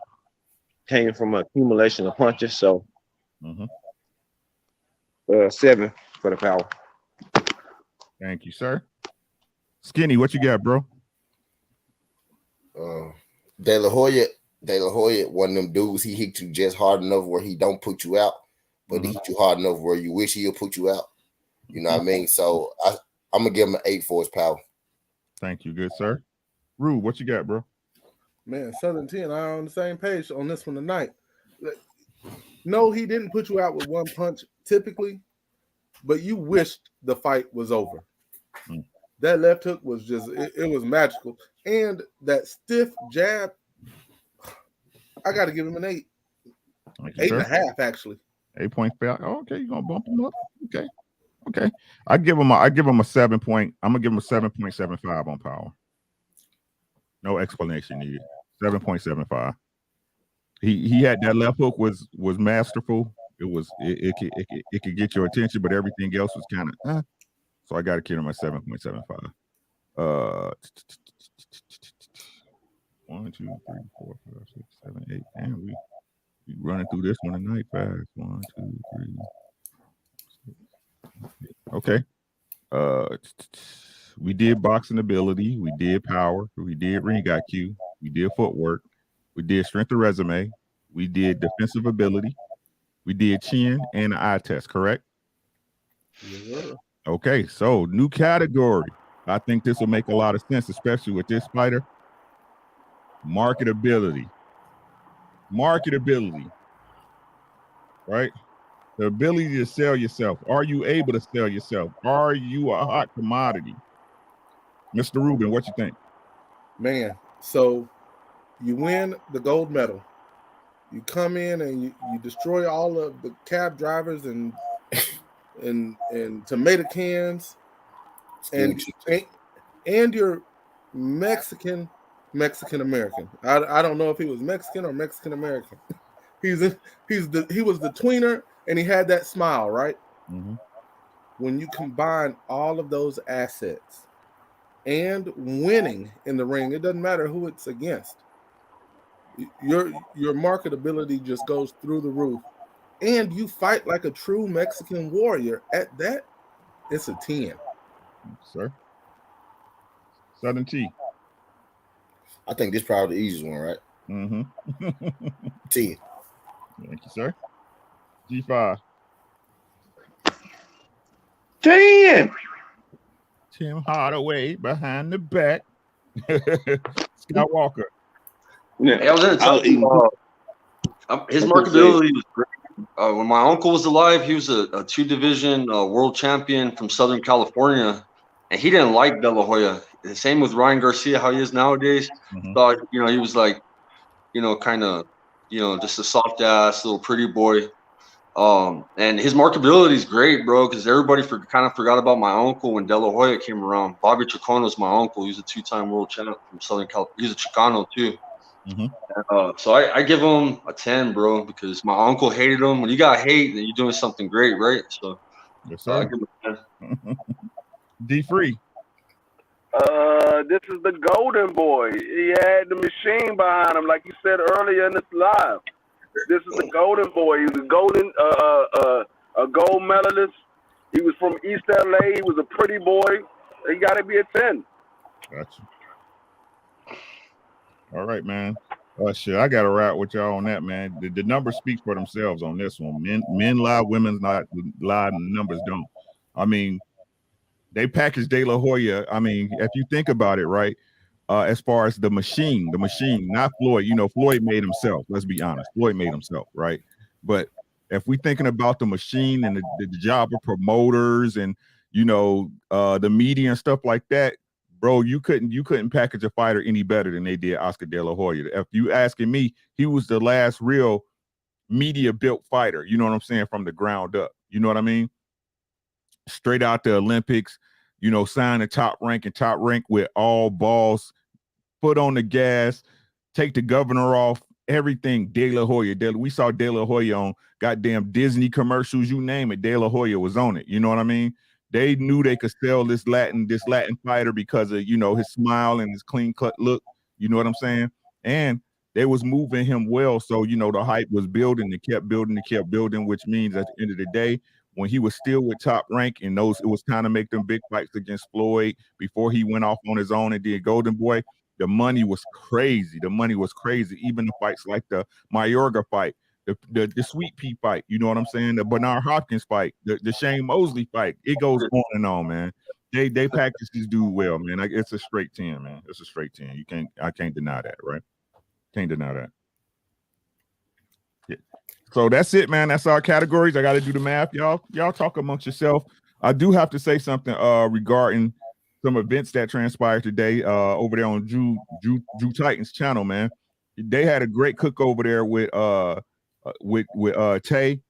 came from an accumulation of punches, so 7 for the power. Thank you, sir. Skinny, what you got, bro? Delahoya, one of them dudes, he hit you just hard enough where he don't put you out, but he hit you hard enough where you wish he'll put you out. You know what I mean? So I'm gonna give him an 8 for his power. Thank you, good sir. Rue, what you got, bro? Man, Southern T and I are on the same page on this one tonight. No, he didn't put you out with one punch typically, but you wished the fight was over. That left hook was just, it was magical. And that stiff jab, I got to give him an 8. 8.5, actually. 8.5. Oh, okay, you're going to bump him up? Okay. I give him a 7 point. I'm going to give him a 7.75 on power. No explanation needed. 7.75. He had that left hook was masterful. It could get your attention, but everything else was kind of so I got to give him a 7.75. 1, 2, 3, 4, 5, 6, 7, 8. And we running through this one tonight fast. 1, 2, 3. Okay. We did boxing ability. We did power. We did ring IQ. We did footwork. We did strength of resume. We did defensive ability. We did chin and eye test, correct? Yeah. Okay, so new category. I think this will make a lot of sense, especially with this fighter. Marketability. Right? The ability to sell yourself. Are you able to sell yourself? Are you a hot commodity? Mr. Rubin, what you think? Man, so you win the gold medal. You come in and you destroy all of the cab drivers and tomato cans and you're Mexican American. I don't know if he was Mexican or Mexican American. He was the tweener and he had that smile, right? Mm-hmm. When you combine all of those assets and winning in the ring, it doesn't matter who it's against. Your marketability just goes through the roof, and you fight like a true Mexican warrior. At that, it's a 10. Sir, Southern T. I think this is probably the easiest one, right? Mm-hmm. 10. Thank you, sir. G5. 10. Tim Hardaway behind the back. Skywalker. Yeah, I was in his marketability was great. When my uncle was alive, he was a 2-division world champion from Southern California, and he didn't like Delahoya. The same with Ryan Garcia, how he is nowadays. Thought, he was like, kind of, just a soft ass little pretty boy. And his marketability is great, bro, because everybody kind of forgot about my uncle when Delahoya came around. Bobby Chicano was my uncle. He was a 2-time world champ from Southern California. He's a Chicano too. So I give him a 10, bro, because my uncle hated him. When you got hate, then you're doing something great, right? So yes, I sir. give him a 10. D Free. This is the golden boy. He had the machine behind him, like you said earlier in this live. This is the golden boy. He was a gold medalist. He was from East LA. He was a pretty boy. He got to be a 10. Gotcha. All right, man. Shit, I got to rap with y'all on that, man. The numbers speak for themselves on this one. Men lie, women lie, numbers don't. I mean, they packaged De La Hoya. I mean, if you think about it, right, as far as the machine, not Floyd. You know, Floyd made himself. Let's be honest. Floyd made himself, right? But if we thinking about the machine and the job of promoters and, you know, the media and stuff like that, bro, you couldn't package a fighter any better than they did Oscar De La Hoya. If you asking me, he was the last real media built fighter. You know what I'm saying? From the ground up. You know what I mean? Straight out the Olympics, you know, signed the top rank with all balls, foot on the gas, take the governor off, everything. De La Hoya. We saw De La Hoya on goddamn Disney commercials, you name it. De La Hoya was on it. You know what I mean? They knew they could sell this Latin fighter because of, you know, his smile and his clean cut look. You know what I'm saying? And they was moving him well. So, you know, the hype was building. They kept building, which means at the end of the day, when he was still with Top Rank and it was time to make them big fights against Floyd before he went off on his own and did Golden Boy, the money was crazy. Even the fights like the Mayorga fight, the Sweet Pea fight, you know what I'm saying? The Bernard Hopkins fight, the Shane Mosley fight. It goes on and on, man. They package this dude well, man. Like, it's a straight 10, man. It's a straight 10. I can't deny that, right? Can't deny that. Yeah. So that's it, man. That's our categories. I got to do the math. Y'all talk amongst yourself. I do have to say something regarding some events that transpired today over there on Drew Titan's channel, man. They had a great cook over there with Tay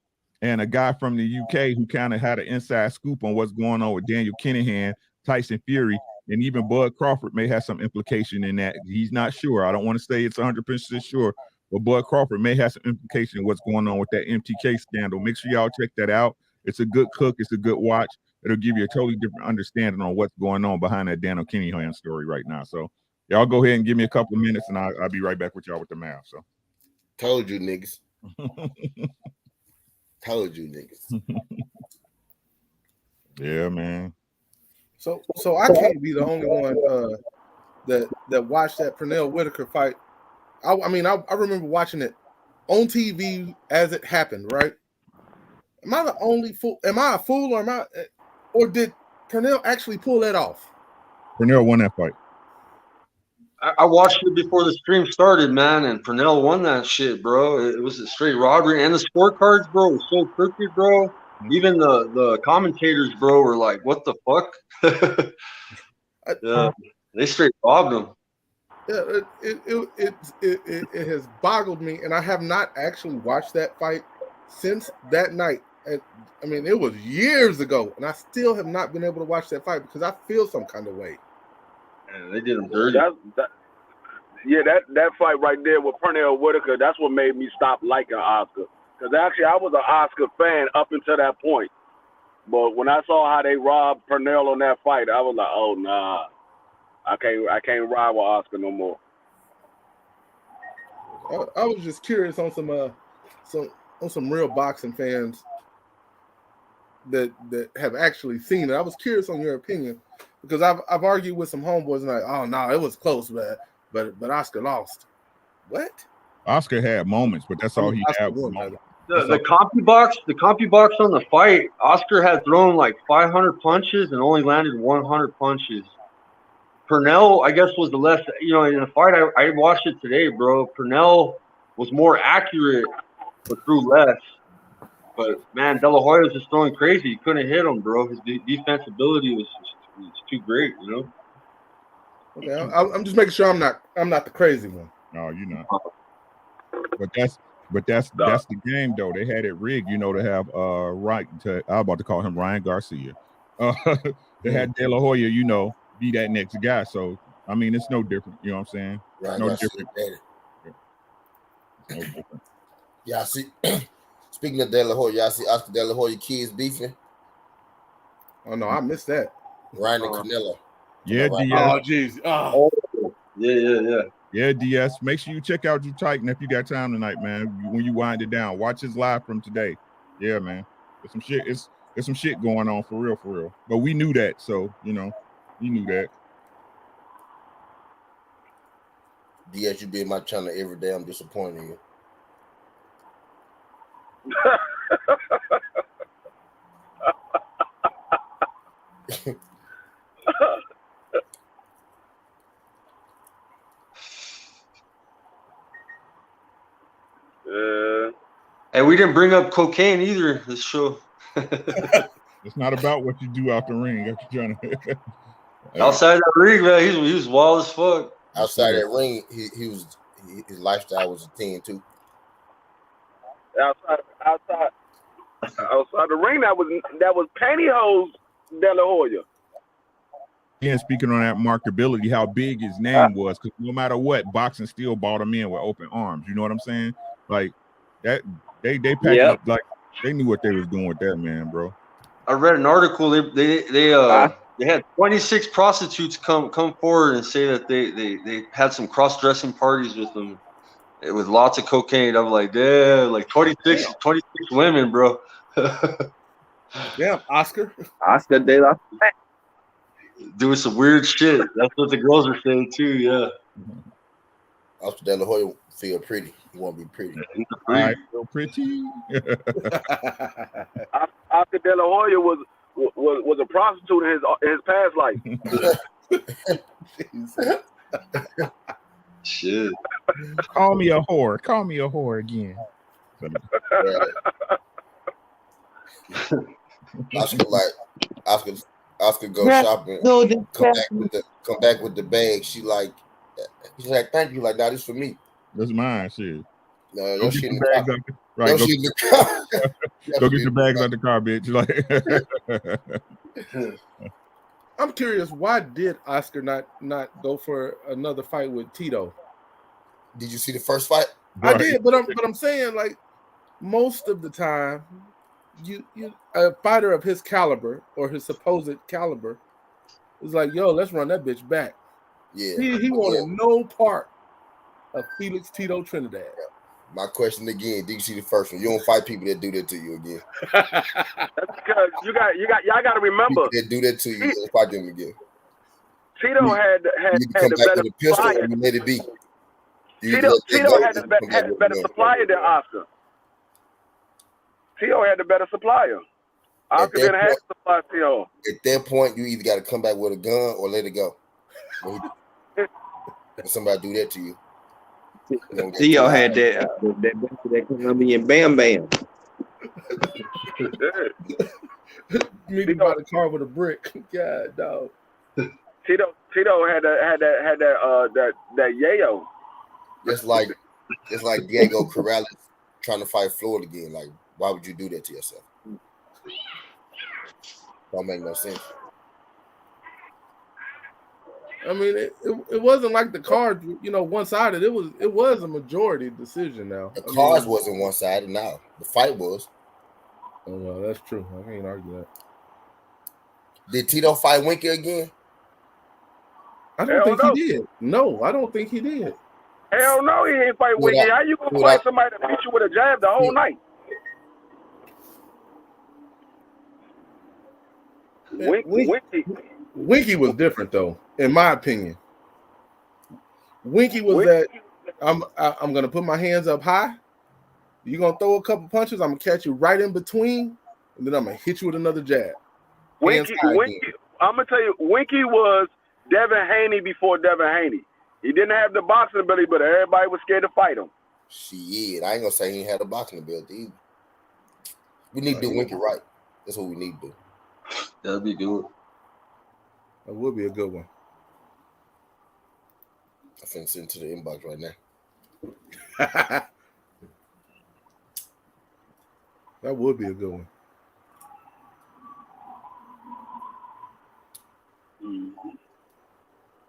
and a guy from the UK who kind of had an inside scoop on what's going on with Daniel Kinahan, Tyson Fury, and even Bud Crawford may have some implication in that. He's not sure. I don't want to say it's 100% sure, but Bud Crawford may have some implication in what's going on with that MTK scandal. Make sure y'all check that out. It's a good cook. It's a good watch. It'll give you a totally different understanding on what's going on behind that Daniel Kinahan story right now. So y'all go ahead and give me a couple of minutes, and I'll be right back with y'all with the math. So told you niggas. Told you niggas. Yeah, man. So I can't be the only one that watched that Pernell Whitaker fight. I remember watching it on TV as it happened, right? Am I the only fool? Am I a fool, or did Pernell actually pull that off? Pernell won that fight. I watched it before the stream started, man, and Pernell won that shit, bro. It was a straight robbery, and the scorecards, bro, were so crooked, bro. Even the commentators, bro, were like, "What the fuck?" Yeah, they straight robbed him. Yeah, it has boggled me, and I have not actually watched that fight since that night. And I mean, it was years ago, and I still have not been able to watch that fight because I feel some kind of way. Man, they did him dirty. That fight right there with Pernell Whitaker, that's what made me stop liking Oscar. Because actually, I was an Oscar fan up until that point. But when I saw how they robbed Pernell on that fight, I was like, oh, nah. I can't ride with Oscar no more. I was just curious on some real boxing fans that have actually seen it. I was curious on your opinion because I've argued with some homeboys and like, oh no, it was close, but Oscar lost. What? Oscar had moments, but that's all he had. The CompuBox on the fight, Oscar had thrown like 500 punches and only landed 100 punches. Pernell, I guess, was the less, in the fight, I watched it today, bro. Pernell was more accurate, but threw less. But, man, De La Hoya was just throwing crazy. He couldn't hit him, bro. His defensibility was too great, Okay, I'm just making sure I'm not the crazy one. No, you're not. But that's the game, though. They had it rigged, to have I'm about to call him Ryan Garcia. They had De La Hoya, be that next guy. So I mean, it's no different. You know what I'm saying? Right, no different. Yeah, I see. Speaking of Delahoya, y'all see Oscar Delahoya kids beefing? Oh no, I missed that. Ryan and Canelo. Yeah, Right. DS. Oh jeez. Oh. Yeah, DS. Make sure you check out Drew Titan if you got time tonight, man. When you wind it down, watch his live from today. Yeah, man. There's some shit. There's some shit going on for real. But we knew that, so we knew that. DS, you be in my channel every day. I'm disappointed in you. Hey, we didn't bring up cocaine either this show. It's not about what you do out the ring. If you're trying to Outside that ring, man, he was wild as fuck. Outside that ring, his lifestyle was a 10 too. Outside the ring, that was pantyhose Delahoya. Again, speaking on that marketability, how big his name was, because no matter what, boxing still bought him in with open arms. You know what I'm saying? Like that, they packaged like they knew what they was doing with that man, bro. I read an article. They had 26 prostitutes come forward and say that they had some cross-dressing parties with them, with lots of cocaine. I'm like, damn, like 26 women, bro. Damn, Oscar De La doing some weird shit. That's what the girls are saying too. Yeah. Oscar De La Hoya feel pretty. He want to be pretty. I feel pretty. Oscar De La Hoya was a prostitute in his past life. Shit. Call me a whore. Call me a whore again. Oscar go shopping. Come back with the bag. She's like, thank you. Like, nah, this for me. That's mine. Shit. No, your shit in the car. Right. Your shit in the car. Go get your bags out the car, bitch. Like, I'm curious, why did Oscar not go for another fight with Tito? Did you see the first fight? I did, but I'm saying, like, most of the time, you a fighter of his caliber or his supposed caliber is like, yo, let's run that bitch back. Yeah, he wanted no part of Felix Tito Trinidad. My question again: did you see the first one? You don't fight people that do that to you again. That's because y'all got to remember people that do that to you. You don't fight them again. Tito had the better pistol and you let it be. Tito had the better supplier than Oscar. Tito had the better supplier. Oscar didn't have to supply Tito. At that point, you either got to come back with a gun or let it go. When somebody do that to you. Theo had that Colombian Bam Bam. Meeting by the car with a brick. God, dog. Tito had that yayo. It's like Diego Corrales trying to fight Floyd again. Like, why would you do that to yourself? Don't make no sense. I mean, it wasn't like the cards, one-sided. It was a majority decision. Now the cards wasn't one-sided. Now the fight was. Oh well, that's true. I can't argue that. Did Tito fight Winky again? I don't think he did. No, I don't think he did. Hell no, he ain't fight Winky. How you gonna fight somebody that beat you with a jab the whole night? Winky was different though, in my opinion. Winky was that I'm gonna put my hands up high. You're gonna throw a couple punches. I'm gonna catch you right in between, and then I'm gonna hit you with another jab. Winky, I'm gonna tell you, Winky was Devin Haney before Devin Haney. He didn't have the boxing ability, but everybody was scared to fight him. Shit, I ain't gonna say he ain't had the boxing ability either. We need to do Winky right. That's what we need to do. That'd be good. That would be a good one. I finna send it to the inbox right now. That would be a good one.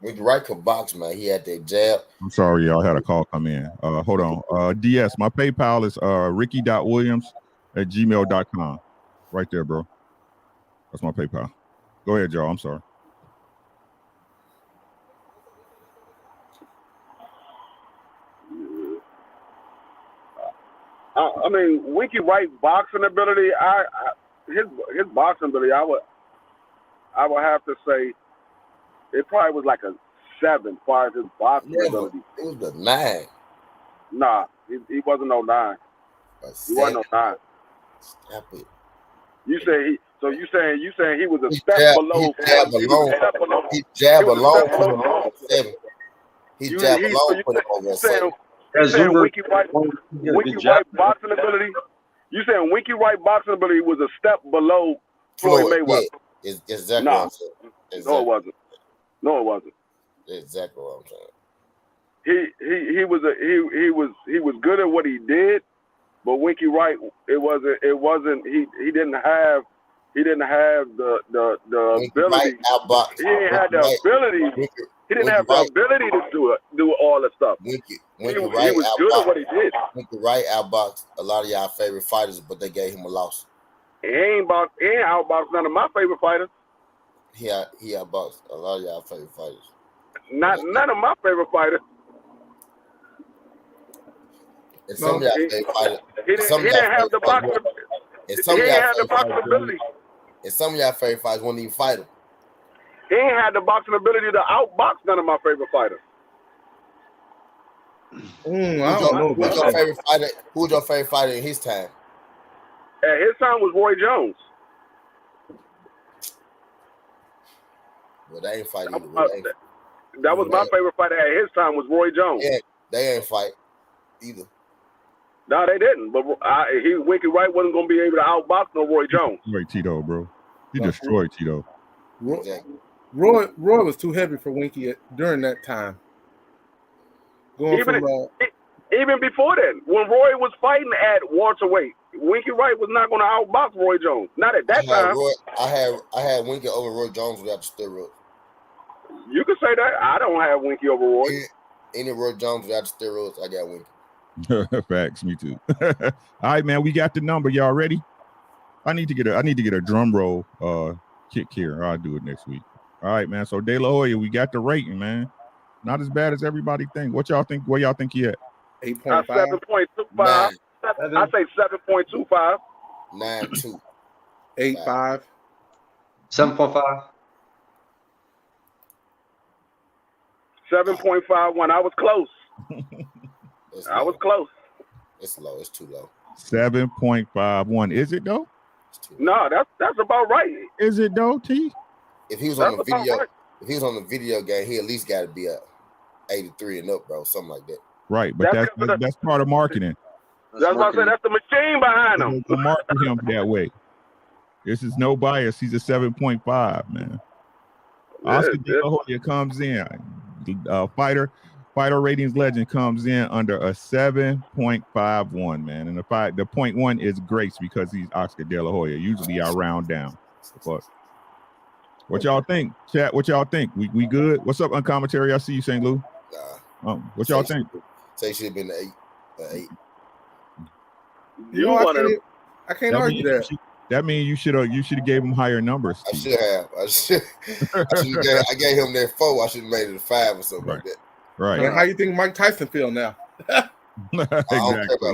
Winky Wright could box, man. He had that jab. I'm sorry, y'all had a call come in. Hold on. DS, my PayPal is ricky.williams@gmail.com. Right there, bro. That's my PayPal. Go ahead, y'all. I'm sorry. I mean, Winky Wright boxing ability. His boxing ability. I would have to say it probably was like a 7 as far as his boxing ability. It was a 9. Nah, he wasn't no 9. He wasn't no 9. Stop it. You saying he was a step below. He jab alone put him over 7. He jab alone put him over 7. You saying Winky Wright boxing ability? You saying Winky Wright boxing ability was a step below Floyd Mayweather? Yeah, exactly what I'm saying. Exactly. No, it wasn't. No, it wasn't. Exactly what I'm saying. He was good at what he did, but Winky Wright it wasn't he didn't have the ability. He didn't have the ability. He didn't have the ability to do all that stuff. Winky he was good at what he did. Winky Wright outboxed a lot of y'all favorite fighters, but they gave him a loss. He ain't outboxed none of my favorite fighters. He outboxed a lot of y'all favorite fighters. None of my favorite fighters. And some of y'all favorite fighters. He didn't have the boxing ability. And some of y'all favorite fighters wouldn't even fight him. He ain't had the boxing ability to outbox none of my favorite fighters. I don't know. Who's your favorite fighter? Who's your favorite fighter in his time? At his time was Roy Jones. Well, they ain't fight either. That was my favorite fighter at his time was Roy Jones. Yeah, they ain't fight either. No, they didn't. But Winky Wright wasn't going to be able to outbox no Roy Jones. Destroyed Tito, bro. He destroyed Tito. Roy was too heavy for Winky during that time. Even before that, when Roy was fighting at welterweight, Winky Wright was not going to outbox Roy Jones. Not at that time. I had Winky over Roy Jones without the steroids. You can say that. I don't have Winky over Roy. Any Roy Jones without the steroids, I got Winky. Facts, me too. All right, man, we got the number. Y'all ready? I need to get a drum roll kick here. I'll do it next week. All right, man. So Delahoya, we got the rating, man. Not as bad as everybody think. What y'all think? Where y'all think he at? 8.5. 7.25. I say 7.25. 9.2. 8.5. 7.5. 7.51. I was close. I was close. It's low. It's too low. 7.51. Is it though? No, that's about right. Is it though, T? If he was on the video, if he was on the video game, he at least got to be a 83 and up, bro. Something like that. Right, but that's part of marketing. That's what I said. That's the machine behind him. To market him that way. This is no bias. He's a 7.5, man. Oscar Delahoya comes in. Fighter ratings legend comes in under a 7.51, man. And the 0.1 is grace because he's Oscar Delahoya. Usually I round down. But what y'all think? Chat, what y'all think? We good? What's up on commentary? I see you, St. Lou. What y'all think? Say should have been an 8. I can't argue that. That means you should have gave him higher numbers. I should have. I gave him that 4. I should have made it a 5 or something like that. Right. And how you think Mike Tyson feel now? Exactly.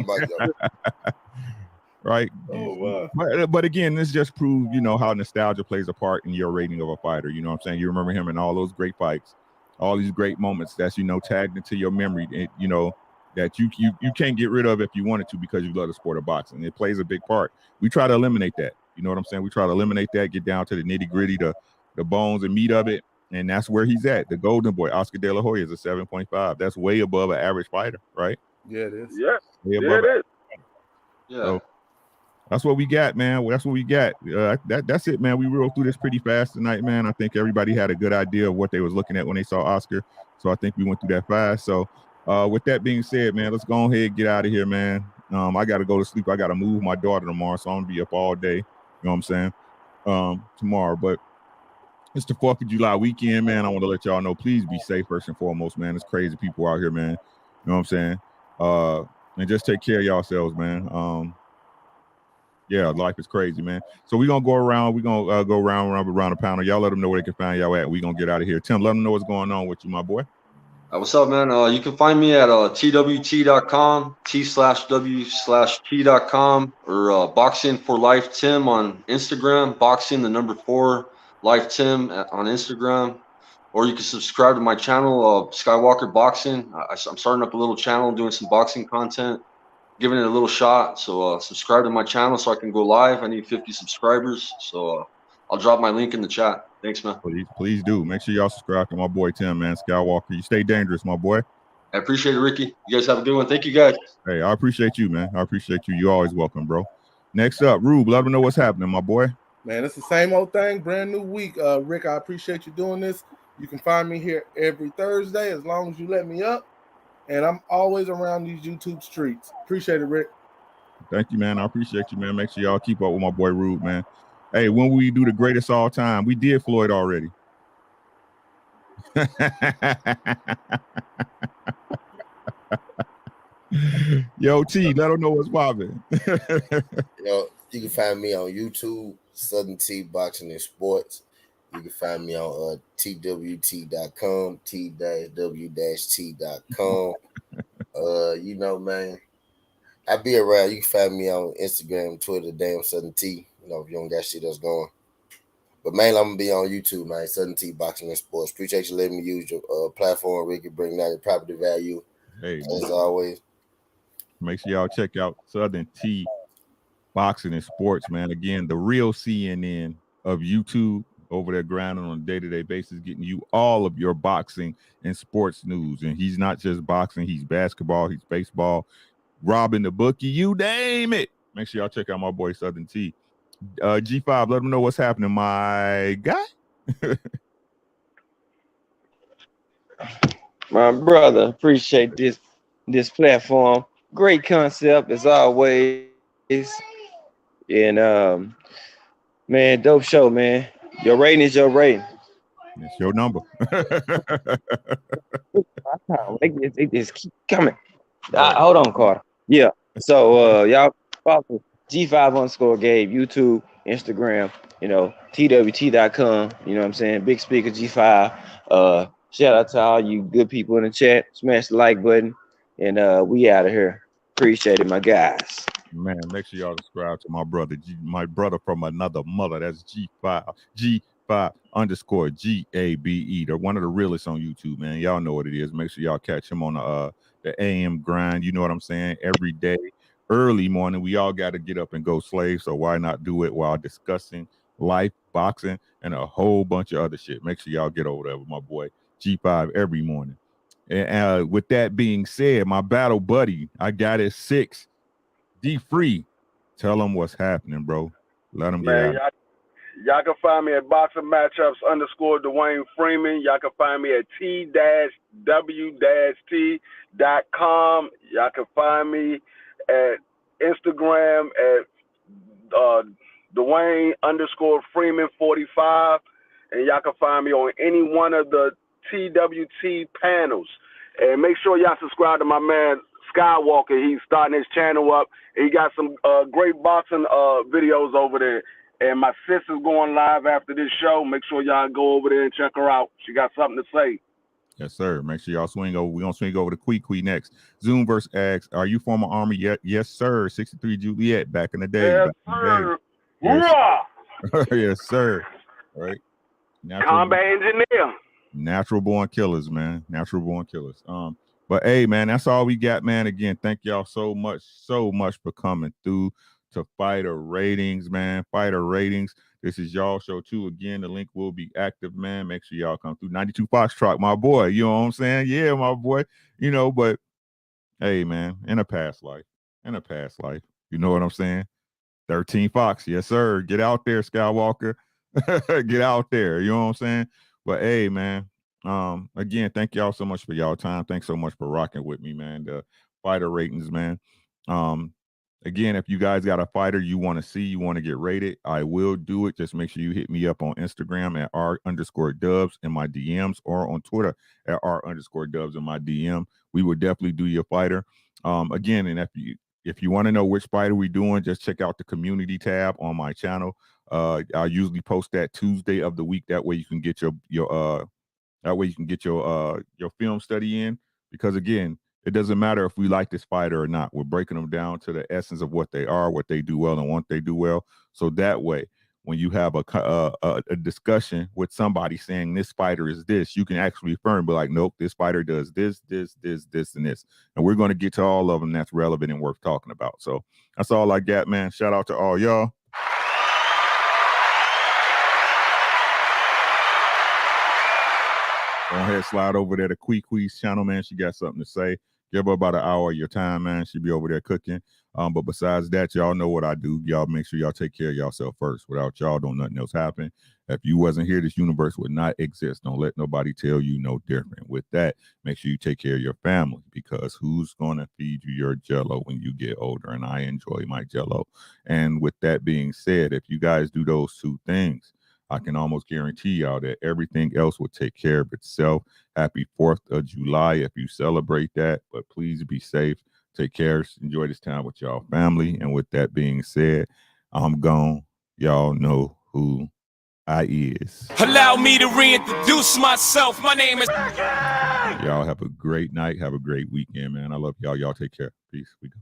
Right. Oh, wow. But again, this just proves, how nostalgia plays a part in your rating of a fighter. You know what I'm saying? You remember him in all those great fights, all these great moments that's, tagged into your memory, and, that you can't get rid of if you wanted to because you love the sport of boxing. It plays a big part. We try to eliminate that. You know what I'm saying? We try to eliminate that, get down to the nitty gritty, the bones and meat of it. And that's where he's at. The golden boy, Oscar Delahoya, is a 7.5. That's way above an average fighter, right? Yeah, it is. Yeah, it is. Yeah. So that's what we got, man. That's what we got. That's it, man. We rolled through this pretty fast tonight, man. I think everybody had a good idea of what they was looking at when they saw Oscar. So I think we went through that fast. So with that being said, man, let's go ahead and get out of here, man. I got to go to sleep. I got to move my daughter tomorrow, so I'm going to be up all day. You know what I'm saying? Tomorrow. But It's the 4th of July weekend, man. I want to let y'all know, please be safe first and foremost, man. It's crazy people out here, man. You know what I'm saying? And just take care of yourselves, man. Yeah, life is crazy, man. So we're going to go around. We're going to go around the panel. Y'all let them know where they can find y'all at. We're going to get out of here. Tim, let them know what's going on with you, my boy. What's up, man? You can find me at twt.com, t/w/t.com, or Boxing for Life Tim on Instagram, boxing the number 4 Life Tim on Instagram, or you can subscribe to my channel, Skywalker Boxing. I'm starting up a little channel, doing some boxing content, giving it a little shot. So subscribe to my channel so I can go live. I need 50 subscribers, so I'll drop my link in the chat. Thanks, man. Please do. Make sure y'all subscribe to my boy Tim, man. Skywalker. You stay dangerous, my boy. I appreciate it, Ricky. You guys have a good one. Thank you, guys. Hey, I appreciate you, man. I appreciate you. You're always welcome, bro. Next up, Rube. Let them know what's happening, my boy. Man, it's the same old thing. Brand new week. Rick, I appreciate you doing this. You can find me here every Thursday as long as you let me up. And I'm always around these YouTube streets. Appreciate it, Rick. Thank you, man. I appreciate you, man. Make sure y'all keep up with my boy Rube, man. Hey, when we do the greatest all time, we did Floyd already. Yo, T, let them know what's popping. You can find me on YouTube, Southern T Boxing and Sports. You can find me on twt.com, t-w-t.com. Man, I be around. You can find me on Instagram, Twitter, damn Southern T. If you don't got shit that's going. But mainly I'm gonna be on YouTube, man. Southern T Boxing and Sports. Appreciate you letting me use your platform, Ricky. Bring down your property value. Hey, as always. Make sure y'all check out Southern T Boxing and Sports, man. Again, the real CNN of YouTube, over there grinding on a day-to-day basis, getting you all of your boxing and sports news. And he's not just boxing, he's basketball, he's baseball, robbing the bookie, you name it. Make sure y'all check out my boy Southern T. G5, let them know what's happening, my guy. My brother, appreciate this platform. Great concept as always. And man, dope show, man. Your rating is your rating. It's your number. They just keep coming. Hold on, Carter. Yeah. So y'all follow G5_Gabe, YouTube, Instagram, twt.com. You know what I'm saying? Big speaker G5. Shout out to all you good people in the chat. Smash the like button. And we out of here. Appreciate it, my guys. Man, make sure y'all subscribe to my brother, my brother from another mother. That's G5_GABE. They're one of the realest on YouTube, man. Y'all know what it is. Make sure y'all catch him on the AM grind. You know what I'm saying? Every day, early morning, we all got to get up and go slave. So why not do it while discussing life, boxing, and a whole bunch of other shit? Make sure y'all get over there with my boy G5 every morning. And with that being said, my battle buddy, I got it 6. D-Free, tell them what's happening, bro. Let them get out. Y'all can find me at Boxing Matchups _Dwayne Freeman. Y'all can find me at t-w-t.com. Y'all can find me at Instagram at Dwayne_Freeman45. And y'all can find me on any one of the TWT panels. And make sure y'all subscribe to my man Skywalker. He's starting his channel up. He got some great boxing videos over there. And my sister's going live after this show. Make sure y'all go over there and check her out. She got something to say. Yes, sir. Make sure y'all swing over. We're going to swing over to Quee next. Zoom versus Axe. Are you former Army yet? Yes, sir. 63 Juliet back in the day. Yes, sir. Yes. Yes, sir. All right. Combat engineer. Natural born killers, man. Natural born killers. But hey, man, that's all we got, man. Again, thank y'all so much for coming through to Fighter Ratings, man. Fighter Ratings. This is y'all show too. Again, the link will be active, man. Make sure y'all come through. 92 Foxtrot, my boy. You know what I'm saying? Yeah, my boy. But hey, man, in a past life. You know what I'm saying? 13 Fox. Yes, sir. Get out there, Skywalker. Get out there. You know what I'm saying? But hey, man. Again, thank y'all so much for y'all time. Thanks so much for rocking with me, man. The Fighter Ratings, man. Again, if you guys got a fighter you want to see, you want to get rated, I will do it. Just make sure you hit me up on Instagram at r_dubs in my DMs, or on Twitter at r_dubs in my DM. We will definitely do your fighter. Again, and if you want to know which fighter we doing, just check out the community tab on my channel. I usually post that Tuesday of the week. That way you can get your film study in, because again, it doesn't matter if we like this fighter or not. We're breaking them down to the essence of what they are, what they do well, and what they do well. So that way, when you have a discussion with somebody saying this fighter is this, you can actually affirm, be like, nope, this fighter does this, this, and this. And we're going to get to all of them that's relevant and worth talking about. So that's all I got, man. Shout out to all y'all. Go ahead, slide over there to Qui's channel, man. She got something to say. Give her about an hour of your time, man. She'll be over there cooking. But besides that, y'all know what I do. Y'all make sure y'all take care of yourself first. Without y'all, don't nothing else happen. If you wasn't here, this universe would not exist. Don't let nobody tell you no different. With that, make sure you take care of your family, because who's going to feed you your Jell-O when you get older? And I enjoy my Jell-O. And with that being said, if you guys do those two things, I can almost guarantee y'all that everything else will take care of itself. Happy 4th of July if you celebrate that, but please be safe. Take care. Enjoy this time with y'all family. And with that being said, I'm gone. Y'all know who I is. Allow me to reintroduce myself. My name is Y'all have a great night. Have a great weekend, man. I love y'all. Y'all take care. Peace. We go.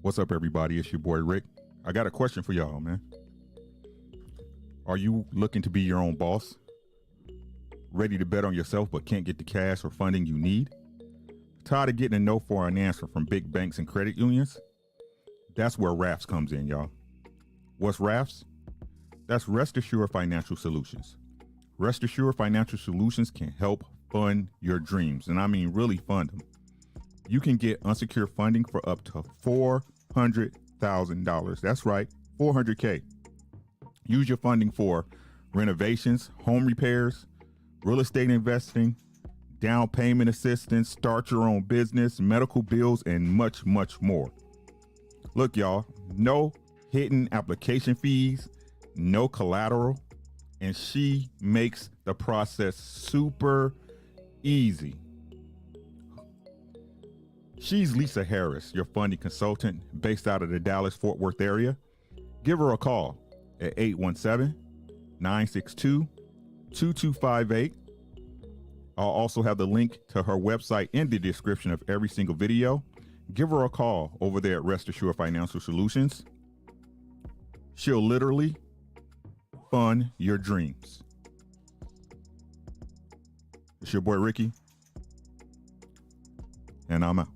What's up, everybody? It's your boy Rick. I got a question for y'all, man. Are you looking to be your own boss? Ready to bet on yourself but can't get the cash or funding you need? Tired of getting a no for an answer from big banks and credit unions? That's where RAFS comes in, y'all. What's RAFS? That's Rest Assured Financial Solutions. Rest Assured Financial Solutions can help fund your dreams, and I mean really fund them. You can get unsecured funding for up to $400,000. That's right, $400K. Use your funding for renovations, home repairs, real estate investing, down payment assistance, start your own business, medical bills, and much, much more. Look, y'all, no hidden application fees, no collateral, and she makes the process super easy. She's Lisa Harris, your funding consultant based out of the Dallas-Fort Worth area. Give her a call at 817-962-2258. I'll also have the link to her website in the description of every single video. Give her a call over there at Rest Assured Financial Solutions. She'll literally fund your dreams. It's your boy Ricky, and I'm out.